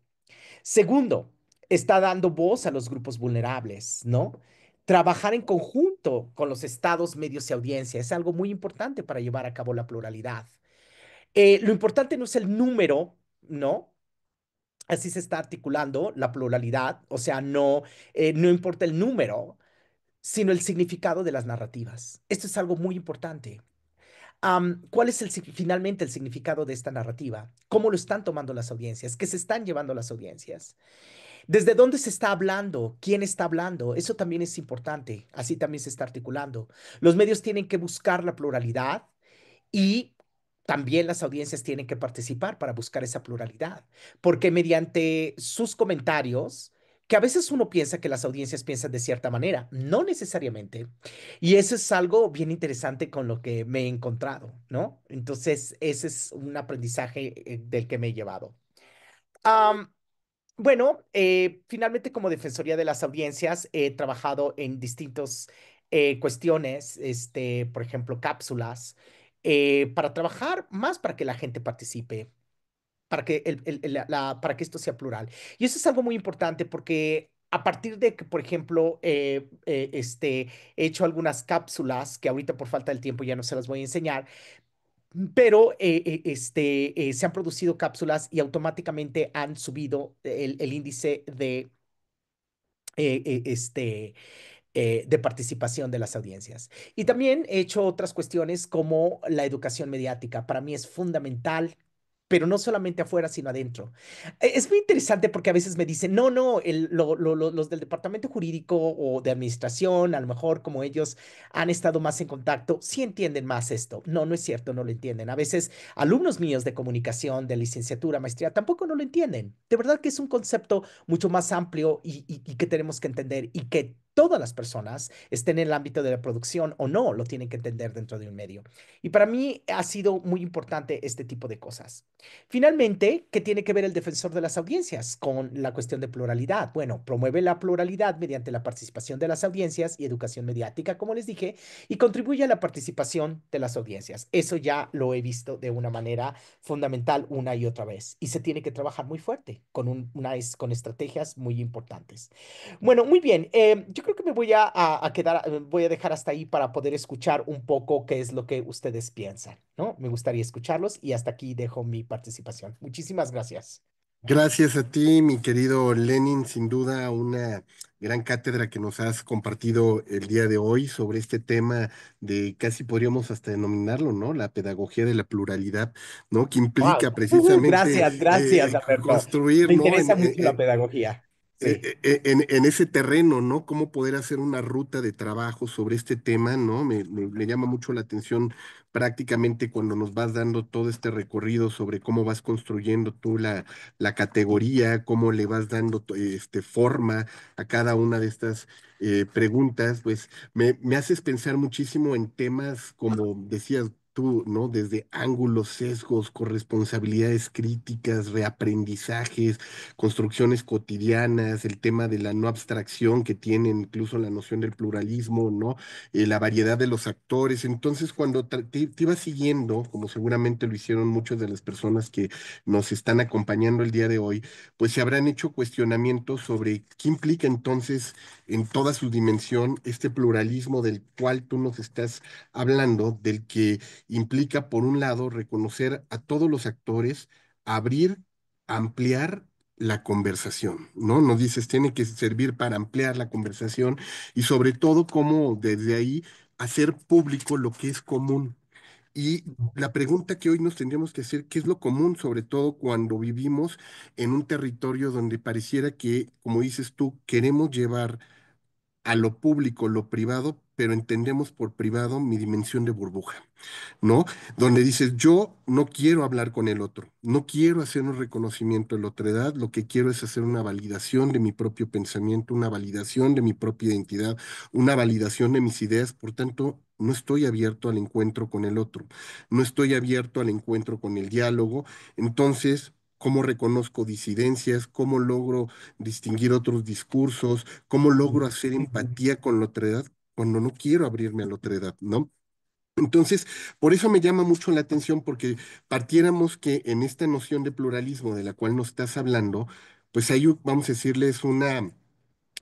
Segundo, está dando voz a los grupos vulnerables, ¿no? Trabajar en conjunto con los estados, medios y audiencia es algo muy importante para llevar a cabo la pluralidad. Lo importante no es el número, ¿no? Así se está articulando la pluralidad, o sea, no importa el número, sino el significado de las narrativas. Esto es algo muy importante. ¿Cuál es finalmente el significado de esta narrativa? ¿Cómo lo están tomando las audiencias? ¿Qué se están llevando las audiencias? ¿Desde dónde se está hablando? ¿Quién está hablando? Eso también es importante. Así también se está articulando. Los medios tienen que buscar la pluralidad y también las audiencias tienen que participar para buscar esa pluralidad, porque mediante sus comentarios, que a veces uno piensa que las audiencias piensan de cierta manera, no necesariamente. Y eso es algo bien interesante con lo que me he encontrado, ¿no? Entonces, ese es un aprendizaje del que me he llevado. Am, bueno, finalmente como Defensoría de las Audiencias he trabajado en distintas cuestiones, por ejemplo, cápsulas, para trabajar más para que la gente participe, para que, para que esto sea plural. Y eso es algo muy importante porque a partir de que, por ejemplo, he hecho algunas cápsulas que ahorita por falta del tiempo ya no se las voy a enseñar, pero se han producido cápsulas y automáticamente han subido el índice eh, eh, este, de participación de las audiencias. Y también he hecho otras cuestiones como la educación mediática. Para mí es fundamental, pero no solamente afuera, sino adentro. Es muy interesante porque a veces me dicen, no, no, los del departamento jurídico o de administración, a lo mejor como ellos han estado más en contacto, sí entienden más esto. No, no es cierto, no lo entienden. A veces alumnos míos de comunicación, de licenciatura, maestría, tampoco no lo entienden. De verdad que es un concepto mucho más amplio y que tenemos que entender y que todas las personas, estén en el ámbito de la producción o no, lo tienen que entender dentro de un medio. Y para mí ha sido muy importante este tipo de cosas. Finalmente, ¿qué tiene que ver el defensor de las audiencias con la cuestión de pluralidad? Bueno, promueve la pluralidad mediante la participación de las audiencias y educación mediática, como les dije, y contribuye a la participación de las audiencias. Eso ya lo he visto de una manera fundamental una y otra vez. Y se tiene que trabajar muy fuerte con, con estrategias muy importantes. Bueno, muy bien. Yo creo que me voy a quedar, voy a dejar hasta ahí para poder escuchar un poco qué es lo que ustedes piensan, ¿no? Me gustaría escucharlos y hasta aquí dejo mi participación. Muchísimas gracias. Gracias a ti, mi querido Lenin, sin duda una gran cátedra que nos has compartido el día de hoy sobre este tema de casi podríamos hasta denominarlo, ¿no? La pedagogía de la pluralidad, ¿no? Que Wow. implica precisamente Gracias, gracias, Alberto. construir, Me ¿no? interesa mucho la pedagogía. Sí. en ese terreno, ¿no? Cómo poder hacer una ruta de trabajo sobre este tema, ¿no? Me llama mucho la atención prácticamente cuando nos vas dando todo este recorrido sobre cómo vas construyendo tú la categoría, cómo le vas dando forma a cada una de estas preguntas, pues me haces pensar muchísimo en temas como decías tú, ¿no? Desde ángulos, sesgos, corresponsabilidades críticas, reaprendizajes, construcciones cotidianas, el tema de la no abstracción que tiene incluso la noción del pluralismo, ¿no? La variedad de los actores. Entonces, cuando te ibas siguiendo, como seguramente lo hicieron muchas de las personas que nos están acompañando el día de hoy, pues se habrán hecho cuestionamientos sobre qué implica entonces en toda su dimensión este pluralismo del cual tú nos estás hablando, del que implica, por un lado, reconocer a todos los actores, abrir, ampliar la conversación, ¿no? Nos dices, tiene que servir para ampliar la conversación y sobre todo cómo desde ahí hacer público lo que es común. Y la pregunta que hoy nos tendríamos que hacer, ¿qué es lo común, sobre todo cuando vivimos en un territorio donde pareciera que, como dices tú, queremos llevar a lo público lo privado, pero entendemos por privado mi dimensión de burbuja? ¿No? Donde dices, yo no quiero hablar con el otro, no quiero hacer un reconocimiento de la otredad, lo que quiero es hacer una validación de mi propio pensamiento, una validación de mi propia identidad, una validación de mis ideas, por tanto, no estoy abierto al encuentro con el otro, no estoy abierto al encuentro con el diálogo, entonces... ¿Cómo reconozco disidencias? ¿Cómo logro distinguir otros discursos? ¿Cómo logro hacer empatía con la otredad cuando no quiero abrirme a la otredad, ¿no? Entonces, por eso me llama mucho la atención, porque partiéramos que en esta noción de pluralismo de la cual nos estás hablando, pues hay, vamos a decirles, una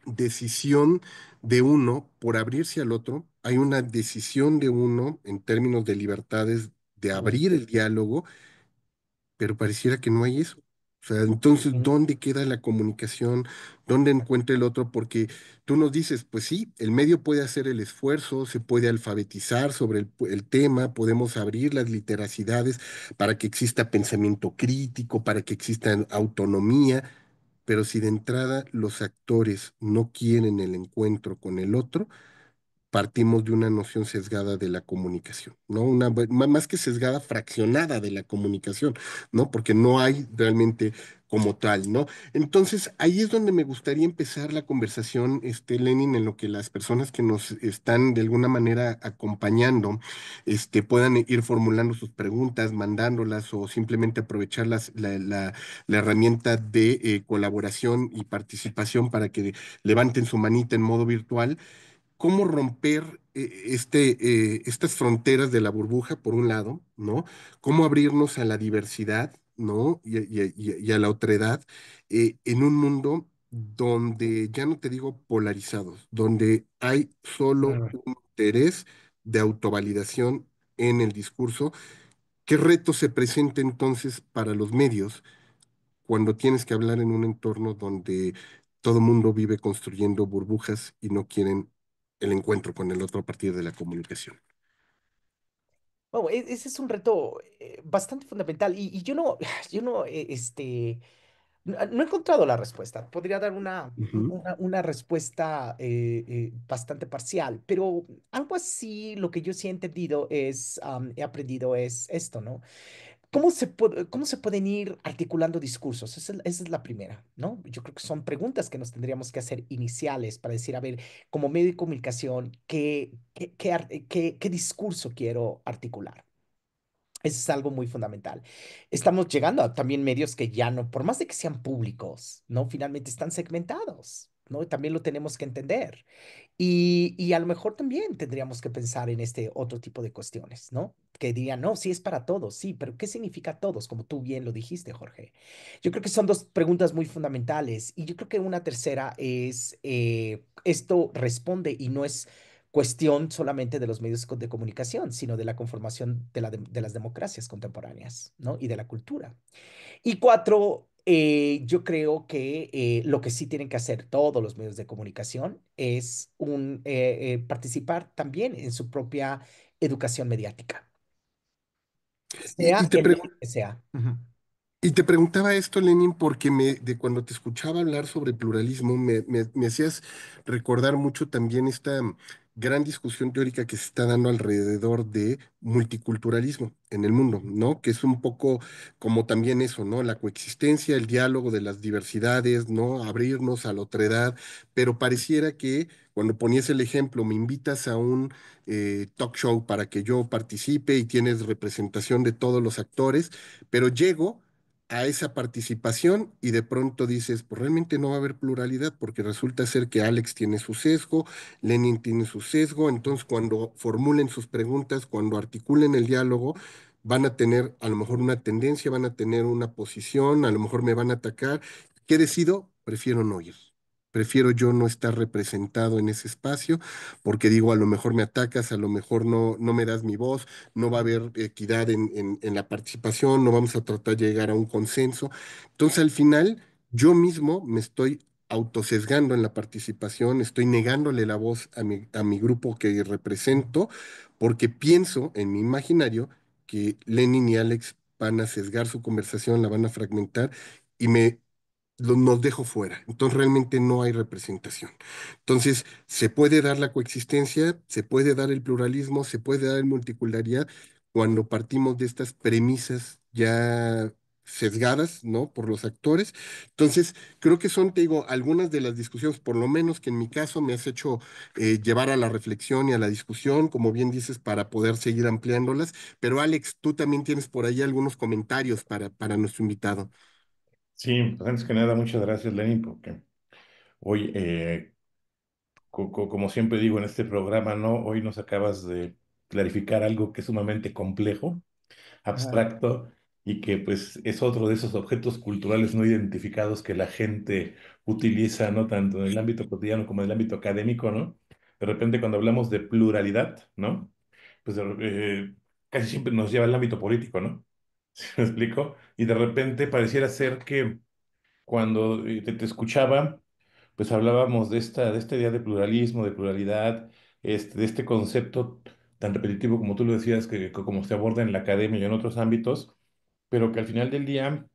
decisión de uno por abrirse al otro, hay una decisión de uno en términos de libertades de abrir el diálogo, pero pareciera que no hay eso. O sea, entonces, Ujú. ¿dónde queda la comunicación? ¿Dónde encuentra el otro? Porque tú nos dices, pues sí, el medio puede hacer el esfuerzo, se puede alfabetizar sobre el tema, podemos abrir las literacidades para que exista pensamiento crítico, para que exista autonomía, pero si de entrada los actores no quieren el encuentro con el otro, partimos de una noción sesgada de la comunicación, ¿no? Más que sesgada, fraccionada de la comunicación, ¿no? Porque no hay realmente como tal, ¿no? Entonces, ahí es donde me gustaría empezar la conversación, Lenin, en lo que las personas que nos están de alguna manera acompañando, puedan ir formulando sus preguntas, mandándolas o simplemente aprovechar la herramienta de colaboración y participación para que levanten su manita en modo virtual. Cómo romper estas fronteras de la burbuja, por un lado, ¿no? Cómo abrirnos a la diversidad, ¿no? Y a la otredad, en un mundo donde, ya no te digo polarizados, donde hay solo Mm. un interés de autovalidación en el discurso. ¿Qué reto se presenta entonces para los medios cuando tienes que hablar en un entorno donde todo el mundo vive construyendo burbujas y no quieren el encuentro con el otro a partir de la comunicación? Bueno, ese es un reto bastante fundamental y yo no, yo no, no he encontrado la respuesta. Podría dar Ujú. una respuesta bastante parcial, pero algo así, lo que yo sí he entendido es, he aprendido es esto, ¿no? Cómo se pueden ir articulando discursos? Esa es la primera, ¿no? Yo creo que son preguntas que nos tendríamos que hacer iniciales para decir, a ver, como medio de comunicación, ¿qué discurso quiero articular? Eso es algo muy fundamental. Estamos llegando a también medios que ya no, por más de que sean públicos, ¿no? Finalmente están segmentados, ¿no? Y también lo tenemos que entender. Y a lo mejor también tendríamos que pensar en este otro tipo de cuestiones, ¿no? Que dirían, no, sí es para todos, sí, pero ¿qué significa todos? Como tú bien lo dijiste, Jorge. Yo creo que son dos preguntas muy fundamentales. Y yo creo que una tercera es, esto responde y no es cuestión solamente de los medios de comunicación, sino de la conformación de las democracias contemporáneas, ¿no? Y de la cultura. Y cuatro, yo creo que lo que sí tienen que hacer todos los medios de comunicación es participar también en su propia educación mediática, Y sea te el medio pregunto, que sea. Ujú. Y te preguntaba esto, Lenin, porque de cuando te escuchaba hablar sobre pluralismo, me hacías recordar mucho también esta gran discusión teórica que se está dando alrededor de multiculturalismo en el mundo, ¿no? Que es un poco como también eso, ¿no? La coexistencia, el diálogo de las diversidades, ¿no? Abrirnos a la otredad, pero pareciera que cuando ponías el ejemplo, me invitas a un talk show para que yo participe y tienes representación de todos los actores, pero llego a esa participación y de pronto dices, pues realmente no va a haber pluralidad porque resulta ser que Alex tiene su sesgo, Lenin tiene su sesgo, entonces cuando formulen sus preguntas, cuando articulen el diálogo, van a tener a lo mejor una tendencia, van a tener una posición, a lo mejor me van a atacar. ¿Qué decido? Prefiero no ir. Prefiero yo no estar representado en ese espacio porque digo, a lo mejor me atacas, a lo mejor no me das mi voz, no va a haber equidad en la participación, no vamos a tratar de llegar a un consenso. Entonces, al final, yo mismo me estoy autosesgando en la participación, estoy negándole la voz a mi grupo que represento, porque pienso en mi imaginario que Lenin y Alex van a sesgar su conversación, la van a fragmentar y nos dejo fuera. Entonces realmente no hay representación. Entonces se puede dar la coexistencia, se puede dar el pluralismo, se puede dar el multiculturalidad cuando partimos de estas premisas ya sesgadas, ¿no? Por los actores. Entonces, creo que son, te digo, algunas de las discusiones, por lo menos que en mi caso me has hecho llevar a la reflexión y a la discusión, como bien dices, para poder seguir ampliándolas. Pero Alex, tú también tienes por ahí algunos comentarios para nuestro invitado. Sí, pues antes que nada, muchas gracias, Lenin, porque hoy, como siempre digo en este programa, ¿no? Hoy nos acabas de clarificar algo que es sumamente complejo, Ajá. abstracto, y que pues es otro de esos objetos culturales no identificados que la gente utiliza, ¿no? Tanto en el ámbito cotidiano como en el ámbito académico, ¿no? De repente cuando hablamos de pluralidad, ¿no? Pues casi siempre nos lleva al ámbito político, ¿no? ¿Sí me explico? Y de repente pareciera ser que cuando te escuchaba, pues hablábamos de esta idea de pluralismo, de pluralidad, de este concepto tan repetitivo como tú lo decías, que como se aborda en la academia y en otros ámbitos, pero que al final del día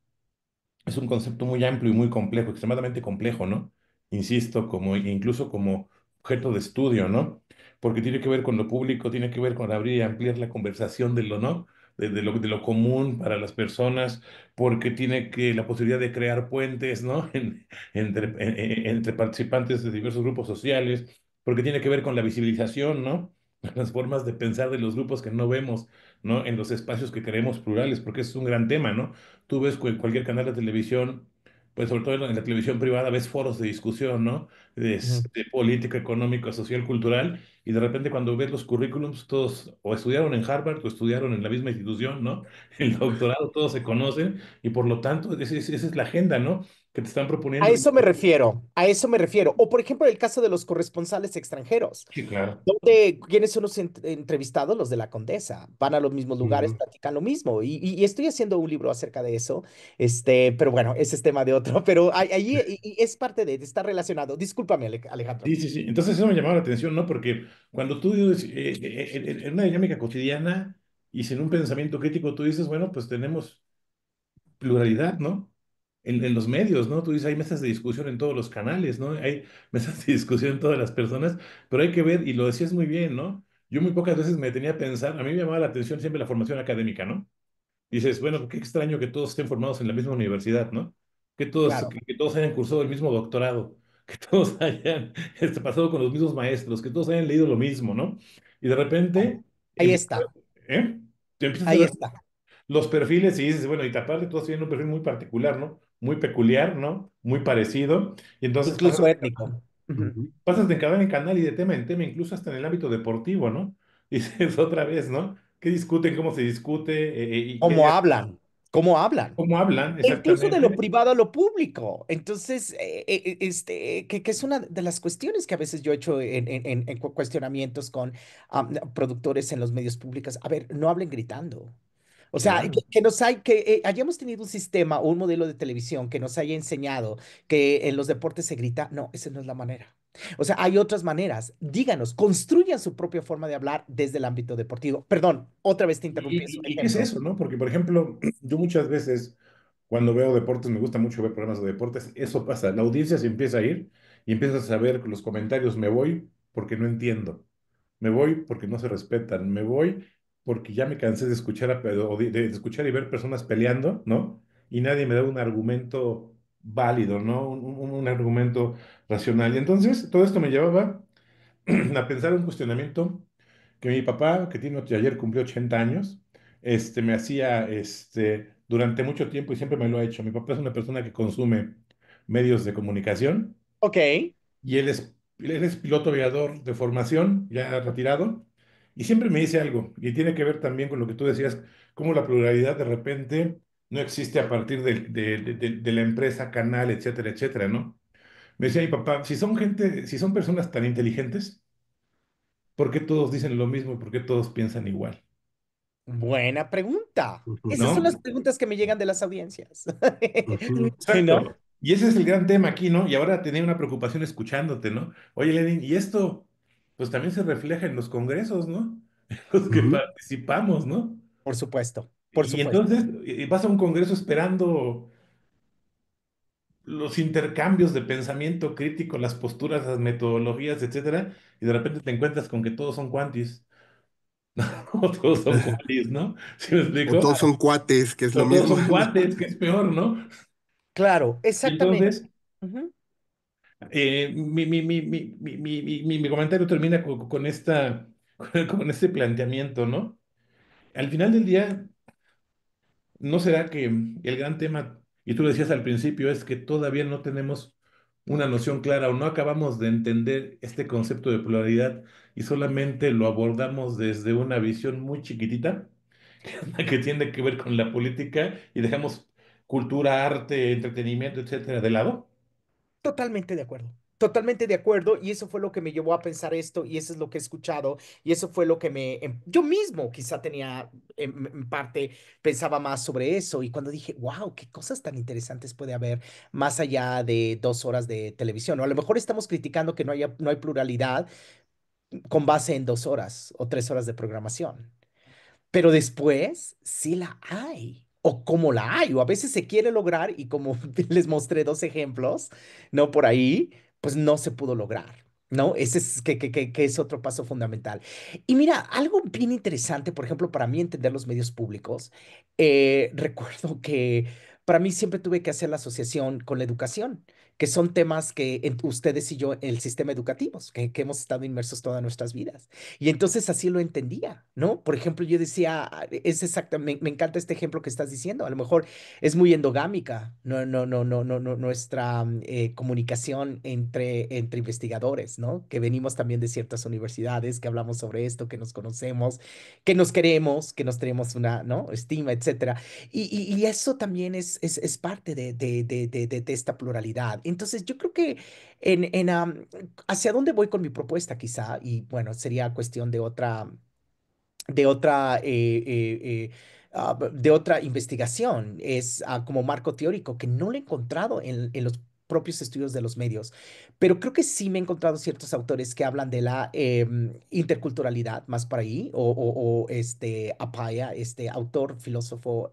es un concepto muy amplio y muy complejo, extremadamente complejo, ¿no? Insisto, como incluso como objeto de estudio, ¿no? Porque tiene que ver con lo público, tiene que ver con abrir y ampliar la conversación de lo, ¿no? De lo común para las personas, porque tiene que la posibilidad de crear puentes, ¿no? Entre participantes de diversos grupos sociales, porque tiene que ver con la visibilización, ¿no? Las formas de pensar de los grupos que no vemos, ¿no? En los espacios que creemos plurales, porque es un gran tema, ¿no? Tú ves cualquier canal de televisión, pues sobre todo en la televisión privada, ves foros de discusión, ¿no? Ujú. De política económica, social, cultural, y de repente cuando ves los currículums, todos o estudiaron en Harvard o estudiaron en la misma institución, ¿no? El doctorado, todos se conocen, y por lo tanto, esa es la agenda, ¿no? Que te están A proponiendo. eso me refiero, a eso me refiero. O por ejemplo, el caso de los corresponsales extranjeros, Sí, claro. donde ¿quiénes son los entrevistados? Los de la Condesa. Van a los mismos lugares, Ujú. platican lo mismo. Y estoy haciendo un libro acerca de eso, pero bueno, ese es tema de otro. Pero ahí y es parte de estar relacionado. Discúlpame, Alejandro. Sí, sí, sí. Entonces eso me llamaba la atención, ¿no? Porque cuando tú en una dinámica cotidiana y sin un pensamiento crítico, tú dices, bueno, pues tenemos pluralidad, ¿no? En los medios, ¿no? Tú dices, hay mesas de discusión en todos los canales, ¿no? Hay mesas de discusión en todas las personas, pero hay que ver, y lo decías muy bien, ¿no? Yo muy pocas veces me detenía a pensar, a mí me llamaba la atención siempre la formación académica, ¿no? Dices, bueno, qué extraño que todos estén formados en la misma universidad, ¿no? Claro, Que todos hayan cursado el mismo doctorado, que todos hayan pasado con los mismos maestros, que todos hayan leído lo mismo, ¿no? Y de repente, ahí empiezas está, ¿eh? Te empiezas a ahí ver está. los perfiles y dices, bueno, y aparte todos tienen un perfil muy particular, ¿no? Muy peculiar, ¿no? Muy parecido. Y entonces Incluso étnico. Ujú. Ujú. pasas de canal en canal y de tema en tema, incluso hasta en el ámbito deportivo, ¿no? Dices otra vez, ¿no? ¿Qué discuten? ¿Cómo se discute? ¿Y ¿Cómo qué, hablan? ¿Cómo hablan? cómo hablan E incluso de lo exactamente? privado a lo público. Entonces, que es una de las cuestiones que a veces yo he hecho en cuestionamientos con productores en los medios públicos. A ver, no hablen gritando. O sea, Claro. que hayamos tenido un sistema o un modelo de televisión que nos haya enseñado que en los deportes se grita. No, esa no es la manera. O sea, hay otras maneras. Díganos, construyan su propia forma de hablar desde el ámbito deportivo. Perdón, otra vez te interrumpí, es un Y qué es ejemplo. eso, no? Porque, por ejemplo, yo muchas veces, Cuando veo deportes, me gusta mucho ver programas de deportes. Eso pasa, la audiencia se empieza a ir y empiezas a ver los comentarios, me voy porque no entiendo, me voy porque no se respetan, me voy porque ya me cansé de escuchar, o de escuchar y ver personas peleando, ¿no? Y nadie me da un argumento válido, ¿no? Un argumento racional. Y entonces todo esto me llevaba a pensar un cuestionamiento que mi papá, que ayer cumplió 80 años, me hacía durante mucho tiempo y siempre me lo ha hecho. Mi papá es una persona que consume medios de comunicación Ok. y él es piloto aviador de formación, ya retirado, y siempre me dice algo, y tiene que ver también con lo que tú decías, cómo la pluralidad de repente no existe a partir de la empresa, canal, etcétera, etcétera, ¿no? Me decía mi papá, si son personas tan inteligentes, ¿por qué todos dicen lo mismo y por qué todos piensan igual? Buena pregunta. Ujú, Esas son ¿No? las preguntas que me llegan de las audiencias. ujú. ¿No? Exacto. Y ese es el gran tema aquí, ¿no? Y ahora tenía una preocupación escuchándote, ¿no? Oye, Lenin, y esto, pues también se refleja en los congresos, ¿no? En los que Ujú. participamos, ¿no? Por supuesto, por Y supuesto. entonces vas a un congreso esperando los intercambios de pensamiento crítico, las posturas, las metodologías, etcétera, y de repente te encuentras con que todos son cuantis, o todos son cualis, ¿no? ¿Sí me O explico? todos son cuates, que es lo O todos mismo. son cuates, que es peor, ¿no? Claro, Y exactamente. entonces, Ujú. mi comentario termina con este planteamiento, ¿no? Al final del día, ¿no será que el gran tema, y tú lo decías al principio, es que todavía no tenemos una noción clara o no acabamos de entender este concepto de pluralidad y solamente lo abordamos desde una visión muy chiquitita, que tiene que ver con la política y dejamos cultura, arte, entretenimiento, etcétera, de lado? Totalmente de acuerdo. Totalmente de acuerdo. Y eso fue lo que me llevó a pensar esto. Y eso es lo que he escuchado. Y eso fue lo que yo mismo quizá tenía, en parte, pensaba más sobre eso. Y cuando dije, wow, qué cosas tan interesantes puede haber más allá de 2 horas de televisión. O a lo mejor estamos criticando que no hay pluralidad con base en 2 horas o 3 horas de programación. Pero después sí la hay, o como la hay, o a veces se quiere lograr y como les mostré 2 ejemplos, ¿no? Por ahí, pues no se pudo lograr, ¿no? Ese es que es otro paso fundamental. Y mira, algo bien interesante, por ejemplo, para mí entender los medios públicos, recuerdo que para mí siempre tuve que hacer la asociación con la educación, que son temas que ustedes y yo, el sistema educativo, que hemos estado inmersos todas nuestras vidas. Y entonces así lo entendía, ¿no? Por ejemplo, yo decía, es exactamente, me encanta este ejemplo que estás diciendo, a lo mejor es muy endogámica, nuestra comunicación entre investigadores, ¿no? Que venimos también de ciertas universidades, que hablamos sobre esto, que nos conocemos, que nos queremos, que nos tenemos una, ¿no? Estima, etcétera. Y eso también es parte de esta pluralidad. Entonces, yo creo que hacia dónde voy con mi propuesta, quizá, y bueno, sería cuestión de otra investigación, es como marco teórico, que no lo he encontrado en los propios estudios de los medios, pero creo que sí me he encontrado ciertos autores que hablan de la interculturalidad, más por ahí, o Apaya, este autor, filósofo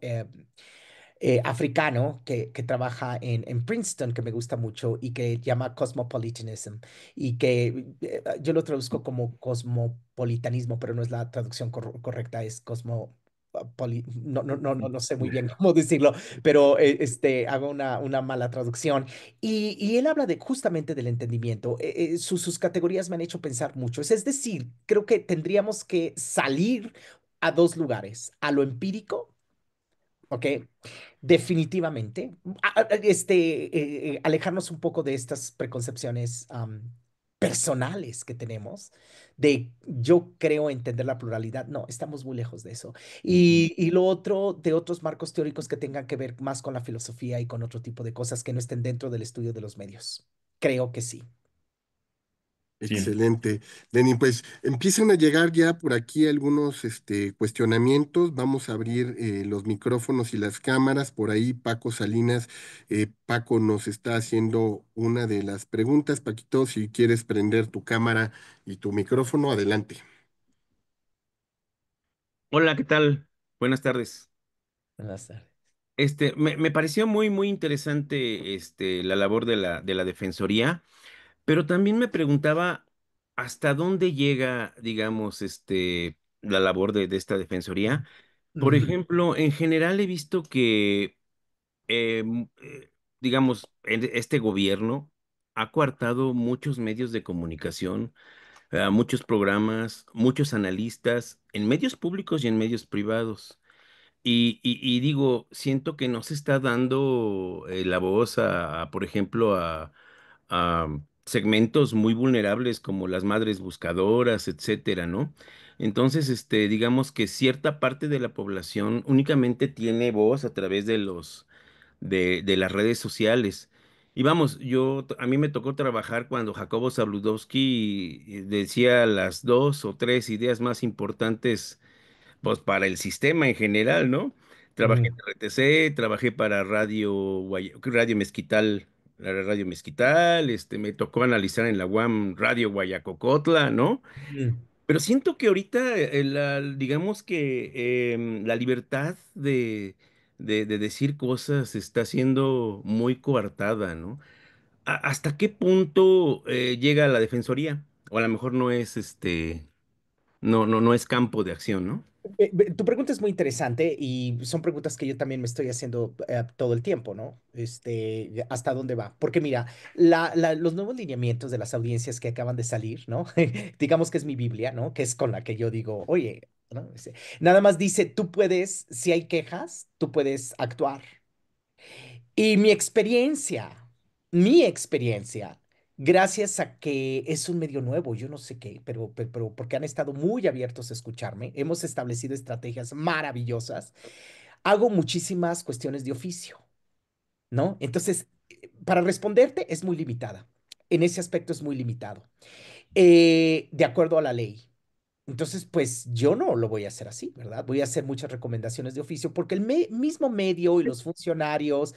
africano que trabaja en Princeton, que me gusta mucho y que llama Cosmopolitanism y que yo lo traduzco como cosmopolitanismo, pero no es la traducción correcta, es no sé muy bien cómo decirlo, pero hago una mala traducción. Y él habla justamente del entendimiento. Sus categorías me han hecho pensar mucho. Es decir, creo que tendríamos que salir a dos lugares, a lo empírico. ¿Ok? Definitivamente. Alejarnos un poco de estas preconcepciones personales que tenemos, de yo creo entender la pluralidad. No, estamos muy lejos de eso. Y lo otro, de otros marcos teóricos que tengan que ver más con la filosofía y con otro tipo de cosas que no estén dentro del estudio de los medios. Creo que sí. Sí, Excelente. Lenin, pues empiezan a llegar ya por aquí algunos cuestionamientos. Vamos a abrir los micrófonos y las cámaras. Por ahí Paco Salinas, Paco nos está haciendo una de las preguntas. Paquito, si quieres prender tu cámara y tu micrófono, adelante. Hola, ¿qué tal? Buenas tardes. Buenas tardes. Me pareció muy, muy interesante, la labor de la Defensoría, pero también me preguntaba hasta dónde llega, digamos, la labor de esta Defensoría. Por Ujú, ejemplo, en general he visto que, digamos, este gobierno ha coartado muchos medios de comunicación, muchos programas, muchos analistas en medios públicos y en medios privados. Y digo, siento que no se está dando la voz por ejemplo, a segmentos muy vulnerables como las madres buscadoras, etcétera, ¿no? Entonces, digamos que cierta parte de la población únicamente tiene voz a través de de las redes sociales. Y vamos, a mí me tocó trabajar cuando Jacobo Zabludovsky decía las dos o tres ideas más importantes pues para el sistema en general, ¿no? Trabajé en ujú, RTC, trabajé para Radio Mezquital, la Radio Mezquital, me tocó analizar en la UAM Radio Guayacocotla, ¿no? ujú. Pero siento que ahorita, digamos que la libertad de decir cosas está siendo muy coartada, ¿no? ¿Hasta qué punto llega la defensoría? O a lo mejor no es no es campo de acción, ¿no? Tu pregunta es muy interesante y son preguntas que yo también me estoy haciendo todo el tiempo, ¿no? ¿Hasta dónde va? Porque mira, los nuevos lineamientos de las audiencias que acaban de salir, ¿no? Digamos que es mi Biblia, ¿no? Que es con la que yo digo, oye, ¿no? Nada más dice, tú puedes, si hay quejas, tú puedes actuar. Y mi experiencia, gracias a que es un medio nuevo, yo no sé qué, pero porque han estado muy abiertos a escucharme, hemos establecido estrategias maravillosas, hago muchísimas cuestiones de oficio, ¿no? Entonces, para responderte es muy limitada. En ese aspecto es muy limitado, de acuerdo a la ley. Entonces, pues yo no lo voy a hacer así, ¿verdad? Voy a hacer muchas recomendaciones de oficio porque el mismo medio y los funcionarios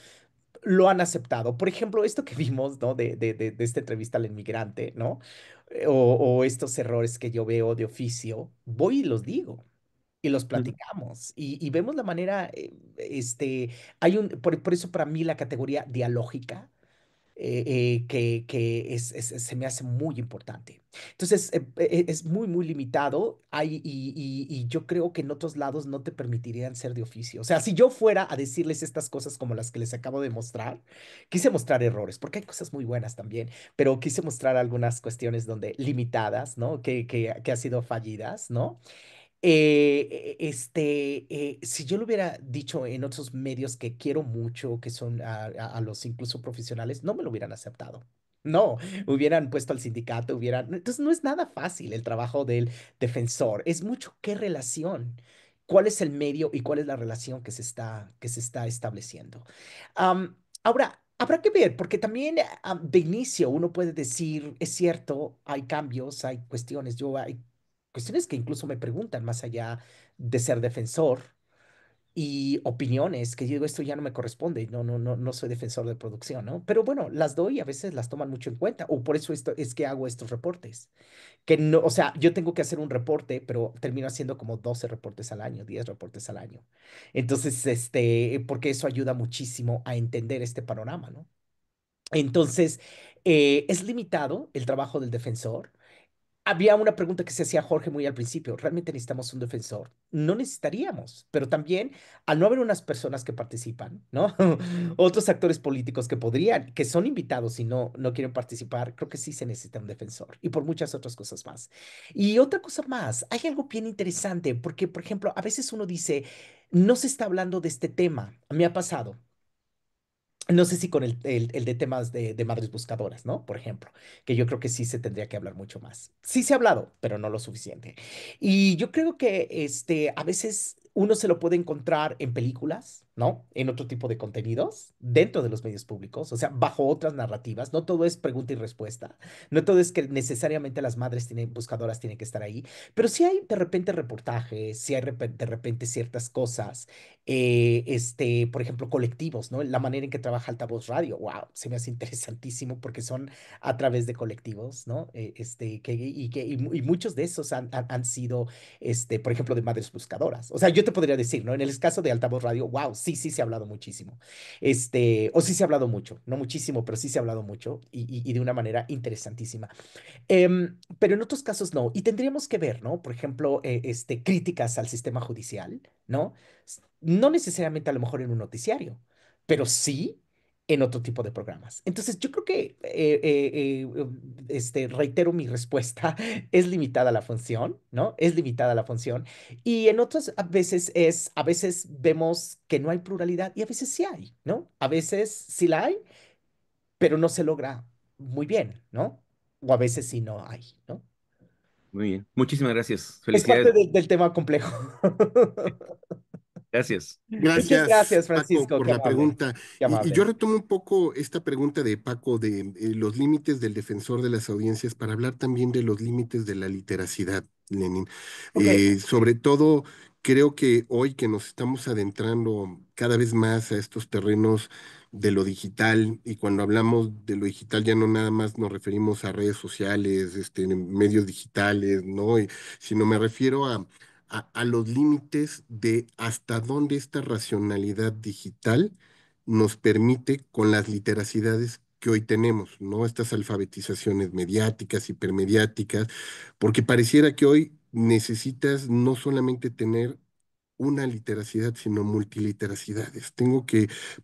lo han aceptado. Por ejemplo, esto que vimos, ¿no? De esta entrevista al inmigrante, ¿no? O estos errores que yo veo de oficio, voy y los digo. Y los Ujú. platicamos y vemos la manera, hay por eso para mí la categoría dialógica se me hace muy importante. Entonces, es muy, muy limitado y yo creo que en otros lados no te permitirían ser de oficio. O sea, si yo fuera a decirles estas cosas como las que les acabo de mostrar, quise mostrar errores, porque hay cosas muy buenas también, pero quise mostrar algunas cuestiones donde limitadas, ¿no? Que han sido fallidas, ¿no? Si yo lo hubiera dicho en otros medios que quiero mucho, que son a los incluso profesionales, no me lo hubieran aceptado. No, hubieran puesto al sindicato, hubieran... Entonces no es nada fácil el trabajo del defensor, es mucho qué relación, cuál es el medio y cuál es la relación que se está estableciendo. Ahora, habrá que ver, porque también de inicio uno puede decir, es cierto, hay cambios, hay cuestiones, hay cuestiones que incluso me preguntan más allá de ser defensor y opiniones que yo digo, esto ya no me corresponde, no soy defensor de producción, ¿no? Pero bueno, las doy y a veces las toman mucho en cuenta, o por eso esto es que hago estos reportes, que no, o sea, yo tengo que hacer un reporte, pero termino haciendo como 12 reportes al año, 10 reportes al año. Entonces, porque eso ayuda muchísimo a entender este panorama, ¿no? Entonces, es limitado el trabajo del defensor. Había una pregunta que se hacía Jorge muy al principio. ¿Realmente necesitamos un defensor? No necesitaríamos, pero también al no haber unas personas que participan, ¿no? Otros actores políticos que podrían, que son invitados y no quieren participar, creo que sí se necesita un defensor y por muchas otras cosas más. Y otra cosa más, hay algo bien interesante porque, por ejemplo, a veces uno dice, no se está hablando de este tema. Me ha pasado. No sé si con el de temas de madres buscadoras, ¿no? Por ejemplo, que yo creo que sí se tendría que hablar mucho más. Sí se ha hablado, pero no lo suficiente. Y yo creo que a veces uno se lo puede encontrar en películas, ¿no? En otro tipo de contenidos, dentro de los medios públicos, o sea, bajo otras narrativas. No todo es pregunta y respuesta. No todo es que necesariamente las madres buscadoras tienen que estar ahí, pero sí hay de repente reportajes, sí hay de repente ciertas cosas por ejemplo, colectivos, ¿no? La manera en que trabaja Altavoz Radio, wow, se me hace interesantísimo porque son a través de colectivos, ¿no? Y muchos de esos han sido, por ejemplo, de madres buscadoras. O sea, yo te podría decir, ¿no? En el caso de Altavoz Radio, wow, sí, sí se ha hablado muchísimo. O sí se ha hablado mucho, no muchísimo, pero sí se ha hablado mucho y de una manera interesantísima. Pero en otros casos no. Y tendríamos que ver, ¿no? Por ejemplo, críticas al sistema judicial, ¿no? No necesariamente a lo mejor en un noticiario, pero sí en otro tipo de programas. Entonces, yo creo que, reitero mi respuesta, es limitada la función, ¿no? Es limitada la función. Y en otras a veces vemos que no hay pluralidad y a veces sí hay, ¿no? A veces sí la hay, pero no se logra muy bien, ¿no? O a veces sí no hay, ¿no? Muy bien. Muchísimas gracias. Es Felicidades. parte del tema complejo. Gracias. Muchas Gracias, gracias, Paco, Francisco. por la pregunta. Qué Y yo amable. retomo un poco esta pregunta de Paco de los límites del defensor de las audiencias para hablar también de los límites de la literacidad, Lenin. Ok. Sobre todo, creo que hoy que nos estamos adentrando cada vez más a estos terrenos de lo digital, y cuando hablamos de lo digital ya no nada más nos referimos a redes sociales, medios digitales, ¿no? Sino me refiero a los límites de hasta dónde esta racionalidad digital nos permite con las literacidades que hoy tenemos, ¿no? Estas alfabetizaciones mediáticas, hipermediáticas, porque pareciera que hoy necesitas no solamente tener una literacidad, sino multiliteracidades.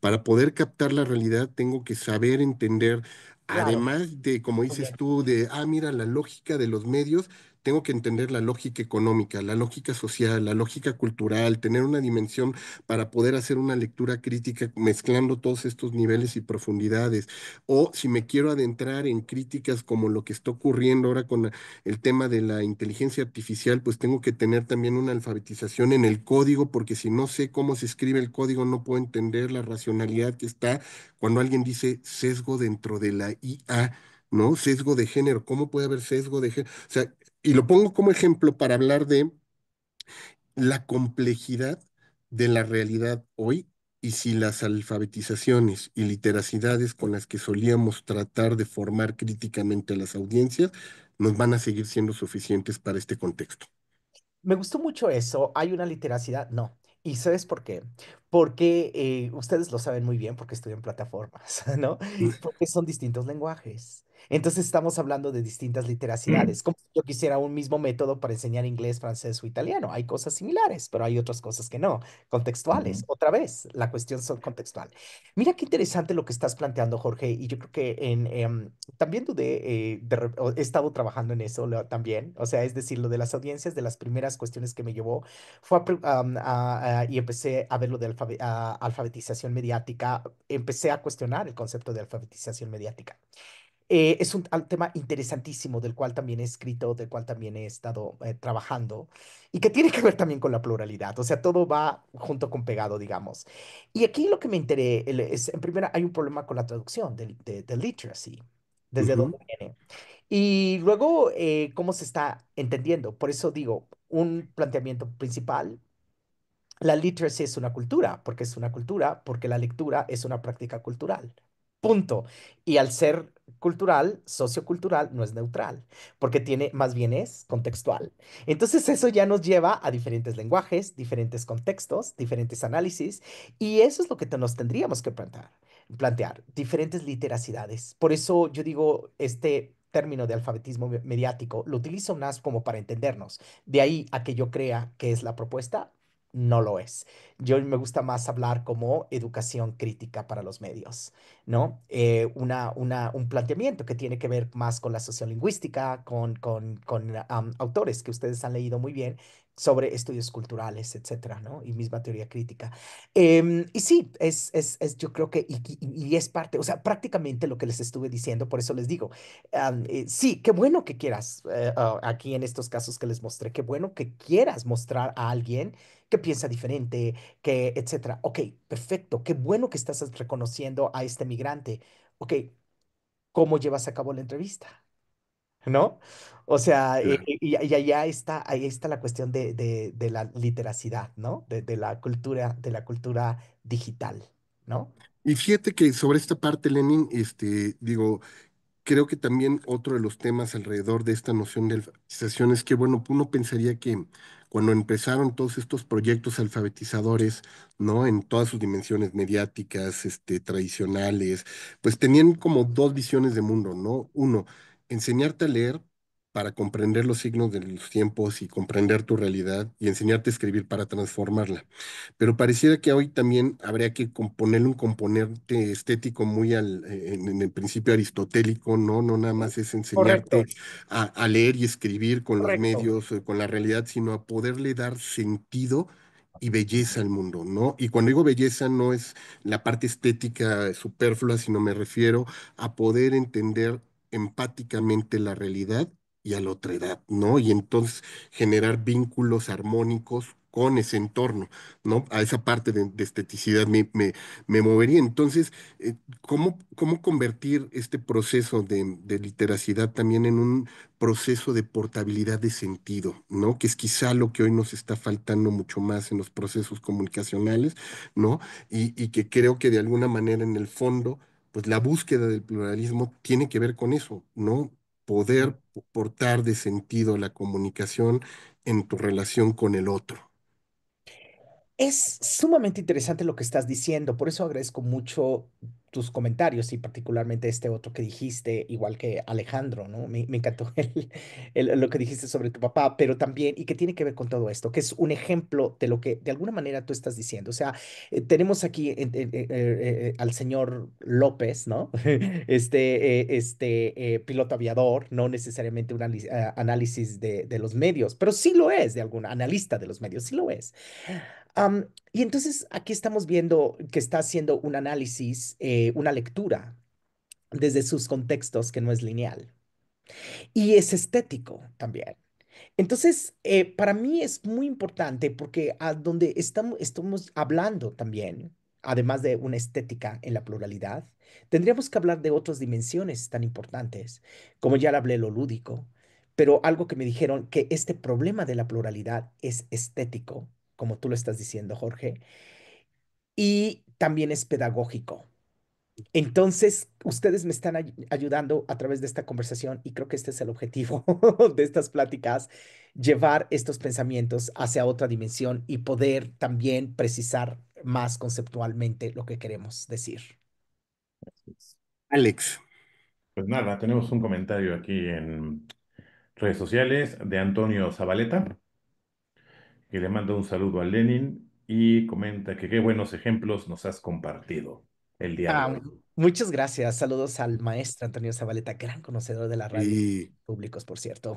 Para poder captar la realidad, tengo que saber entender, Claro. además de, como Muy dices bien. tú, mira, la lógica de los medios, tengo que entender la lógica económica, la lógica social, la lógica cultural, tener una dimensión para poder hacer una lectura crítica mezclando todos estos niveles y profundidades. O si me quiero adentrar en críticas como lo que está ocurriendo ahora con el tema de la inteligencia artificial, pues tengo que tener también una alfabetización en el código, porque si no sé cómo se escribe el código, no puedo entender la racionalidad que está cuando alguien dice sesgo dentro de la IA, ¿no? Sesgo de género, ¿cómo puede haber sesgo de género? O sea, y lo pongo como ejemplo para hablar de la complejidad de la realidad hoy y si las alfabetizaciones y literacidades con las que solíamos tratar de formar críticamente a las audiencias nos van a seguir siendo suficientes para este contexto. Me gustó mucho eso. ¿Hay una literacidad? No. ¿Y sabes por qué? Porque ustedes lo saben muy bien porque estudian plataformas, ¿no? Porque son distintos lenguajes. Entonces estamos hablando de distintas literacidades. Como si yo quisiera un mismo método para enseñar inglés, francés o italiano. Hay cosas similares, pero hay otras cosas que no. Contextuales. Otra vez, la cuestión son contextual. Mira qué interesante lo que estás planteando, Jorge. Y yo creo que también dudé, he estado trabajando en eso también. O sea, es decir, lo de las audiencias, de las primeras cuestiones que me llevó fue y empecé a ver lo de alfabetización mediática. Empecé a cuestionar el concepto de alfabetización mediática. Es un tema interesantísimo del cual también he escrito, del cual también he estado trabajando y que tiene que ver también con la pluralidad. O sea, todo va junto con pegado, digamos. Y aquí lo que me enteré es, en primera, hay un problema con la traducción del literacy, desde Ujú. dónde viene. Y luego, cómo se está entendiendo. Por eso digo, un planteamiento principal, la literacy es una cultura, porque es una cultura, porque la lectura es una práctica cultural. Punto. Y al ser cultural, sociocultural, no es neutral, porque tiene, más bien es contextual. Entonces eso ya nos lleva a diferentes lenguajes, diferentes contextos, diferentes análisis, y eso es lo que nos tendríamos que plantear, diferentes literacidades. Por eso yo digo, este término de alfabetismo mediático lo utilizo más como para entendernos. De ahí a que yo crea que es la propuesta, no lo es. Yo me gusta más hablar como educación crítica para los medios, ¿no? Un planteamiento que tiene que ver más con la sociolingüística, con autores que ustedes han leído muy bien sobre estudios culturales, etcétera, ¿no? Y misma teoría crítica. Y sí, yo creo que, y es parte, o sea, prácticamente lo que les estuve diciendo, por eso les digo, sí, qué bueno que quieras, aquí en estos casos que les mostré, qué bueno que quieras mostrar a alguien que piensa diferente, que, etcétera. Ok, perfecto, qué bueno que estás reconociendo a este migrante. Ok, ¿cómo llevas a cabo la entrevista? ¿No? O sea, Claro. y ahí está la cuestión de la literacidad, ¿no? De la cultura digital, ¿no? Y fíjate que sobre esta parte, Lenin, digo, creo que también otro de los temas alrededor de esta noción de alfabetización es que, bueno, uno pensaría que cuando empezaron todos estos proyectos alfabetizadores, ¿no? En todas sus dimensiones mediáticas, tradicionales, pues tenían como dos visiones de mundo, ¿no? Uno, enseñarte a leer para comprender los signos de los tiempos y comprender tu realidad y enseñarte a escribir para transformarla. Pero pareciera que hoy también habría que ponerle un componente estético muy en el principio aristotélico, ¿no? No nada más es Correcto, enseñarte a leer y escribir con los correcto. medios, con la realidad, sino a poderle dar sentido y belleza al mundo, ¿no? Y cuando digo belleza no es la parte estética superflua, sino me refiero a poder entender empáticamente la realidad y a la otra edad, ¿no? Y entonces generar vínculos armónicos con ese entorno, ¿no? A esa parte de esteticidad me movería. Entonces, ¿cómo convertir este proceso de literacidad también en un proceso de portabilidad de sentido, ¿no? Que es quizá lo que hoy nos está faltando mucho más en los procesos comunicacionales, ¿no? Y que creo que de alguna manera en el fondo, pues la búsqueda del pluralismo tiene que ver con eso, ¿no? Poder portar de sentido la comunicación en tu relación con el otro. Es sumamente interesante lo que estás diciendo, por eso agradezco mucho tus comentarios y particularmente este otro que dijiste, igual que Alejandro, ¿no? Me encantó lo que dijiste sobre tu papá, pero también, y que tiene que ver con todo esto, que es un ejemplo de lo que de alguna manera tú estás diciendo. O sea, tenemos aquí al señor López, ¿no? Piloto aviador, no necesariamente un análisis de los medios, pero sí lo es, de algún analista de los medios, sí lo es. Y entonces aquí estamos viendo que está haciendo un análisis, una lectura desde sus contextos que no es lineal y es estético también. Entonces, para mí es muy importante porque a donde estamos hablando también, además de una estética en la pluralidad, tendríamos que hablar de otras dimensiones tan importantes, como ya le hablé lo lúdico, pero algo que me dijeron que este problema de la pluralidad es estético, como tú lo estás diciendo, Jorge, y también es pedagógico. Entonces, ustedes me están ayudando a través de esta conversación y creo que este es el objetivo de estas pláticas, llevar estos pensamientos hacia otra dimensión y poder también precisar más conceptualmente lo que queremos decir. Alex, Pues nada, tenemos un comentario aquí en redes sociales de Antonio Zabaleta, que le manda un saludo a Lenin y comenta que qué buenos ejemplos nos has compartido el día de Ah, hoy. muchas gracias. Saludos al maestro Antonio Zabaleta, gran conocedor de la radio y públicos, por cierto.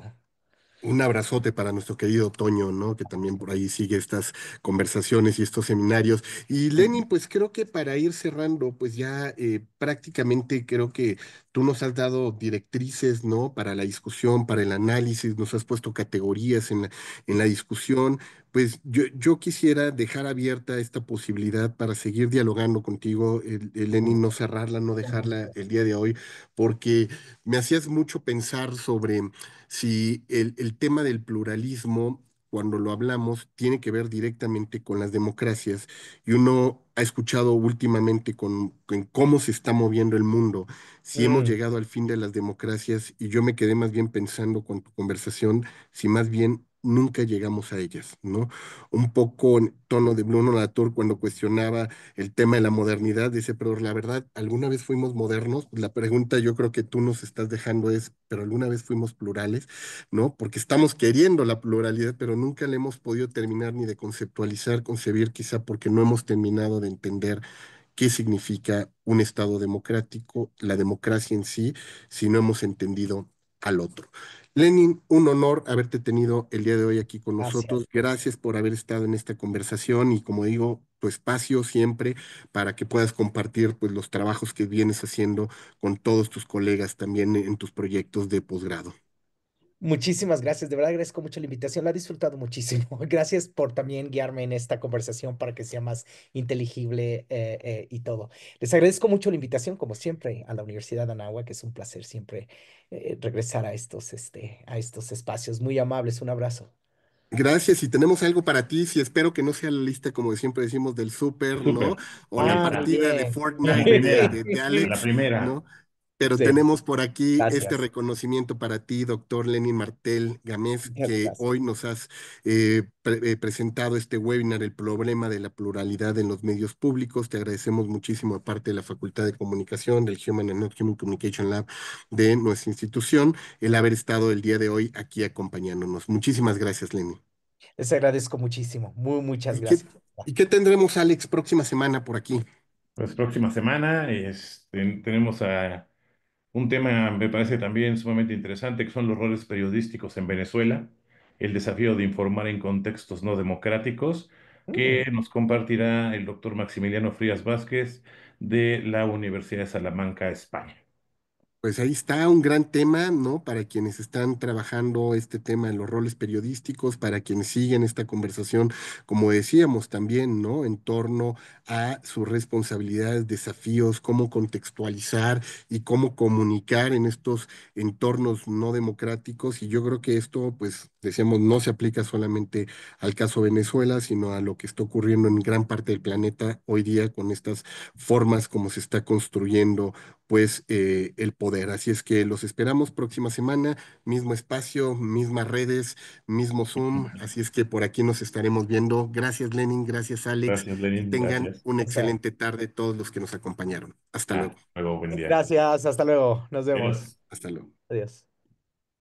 un abrazote para nuestro querido Toño, ¿no? Que también por ahí sigue estas conversaciones y estos seminarios. Y Lenin, pues creo que para ir cerrando, pues ya prácticamente creo que tú nos has dado directrices, ¿no? Para la discusión, para el análisis, nos has puesto categorías en la discusión. Pues yo quisiera dejar abierta esta posibilidad para seguir dialogando contigo, Lenin, no cerrarla, no dejarla el día de hoy, porque me hacías mucho pensar sobre si el tema del pluralismo, cuando lo hablamos, tiene que ver directamente con las democracias, y uno ha escuchado últimamente con cómo se está moviendo el mundo, si hemos Mm, llegado al fin de las democracias, y yo me quedé más bien pensando con tu conversación, si más bien nunca llegamos a ellas, ¿no? Un poco en tono de Bruno Latour cuando cuestionaba el tema de la modernidad, dice, pero la verdad, ¿alguna vez fuimos modernos? La pregunta yo creo que tú nos estás dejando es, ¿pero alguna vez fuimos plurales? ¿No? Porque estamos queriendo la pluralidad, pero nunca la hemos podido terminar ni de conceptualizar, concebir, quizá porque no hemos terminado de entender qué significa un Estado democrático, la democracia en sí, si no hemos entendido al otro. Lenin, un honor haberte tenido el día de hoy aquí con gracias. nosotros. Gracias por haber estado en esta conversación y como digo, tu espacio siempre para que puedas compartir pues los trabajos que vienes haciendo con todos tus colegas también en tus proyectos de posgrado. Muchísimas gracias, de verdad agradezco mucho la invitación, la he disfrutado muchísimo. Gracias por también guiarme en esta conversación para que sea más inteligible y todo. Les agradezco mucho la invitación, como siempre, a la Universidad de Anáhuac, que es un placer siempre regresar a estos espacios muy amables. Un abrazo. Gracias, y tenemos algo para ti, si espero que no sea la lista, como siempre decimos, del súper, ¿no? Súper, O la ahí Ah, muy está, partida de bien. la Fortnite primera, de la Alex, primera. ¿no? Pero Sí, tenemos por aquí este gracias. reconocimiento para ti, doctor Lenin Martel Gámez, Muchas que gracias. hoy nos has presentado este webinar, el problema de la pluralidad en los medios públicos. Te agradecemos muchísimo de parte de la Facultad de Comunicación, del Human and Non-Human Communication Lab de nuestra institución, el haber estado el día de hoy aquí acompañándonos. Muchísimas gracias, Lenin. Les agradezco muchísimo. Muchas ¿Y qué, gracias. y qué tendremos, Alex, próxima semana por aquí? Pues próxima semana tenemos a un tema, me parece también sumamente interesante, que son los roles periodísticos en Venezuela, el desafío de informar en contextos no democráticos, Mm, que nos compartirá el doctor Maximiliano Frías Vázquez de la Universidad de Salamanca, España. Pues ahí está un gran tema, ¿no? Para quienes están trabajando este tema en los roles periodísticos, para quienes siguen esta conversación, como decíamos también, ¿no? En torno a sus responsabilidades, desafíos, cómo contextualizar y cómo comunicar en estos entornos no democráticos. Y yo creo que esto, pues, decíamos, no se aplica solamente al caso Venezuela, sino a lo que está ocurriendo en gran parte del planeta hoy día con estas formas como se está construyendo pues el poder. Así es que los esperamos próxima semana, mismo espacio, mismas redes, mismo Zoom. Así es que por aquí nos estaremos viendo. Gracias, Lenin, gracias, Alex. Gracias, Que Lenin, tengan gracias. una excelente. excelente tarde todos los que nos acompañaron. Hasta luego. Luego, buen día. Gracias. Hasta luego. Nos vemos. Adiós. Hasta luego. Adiós.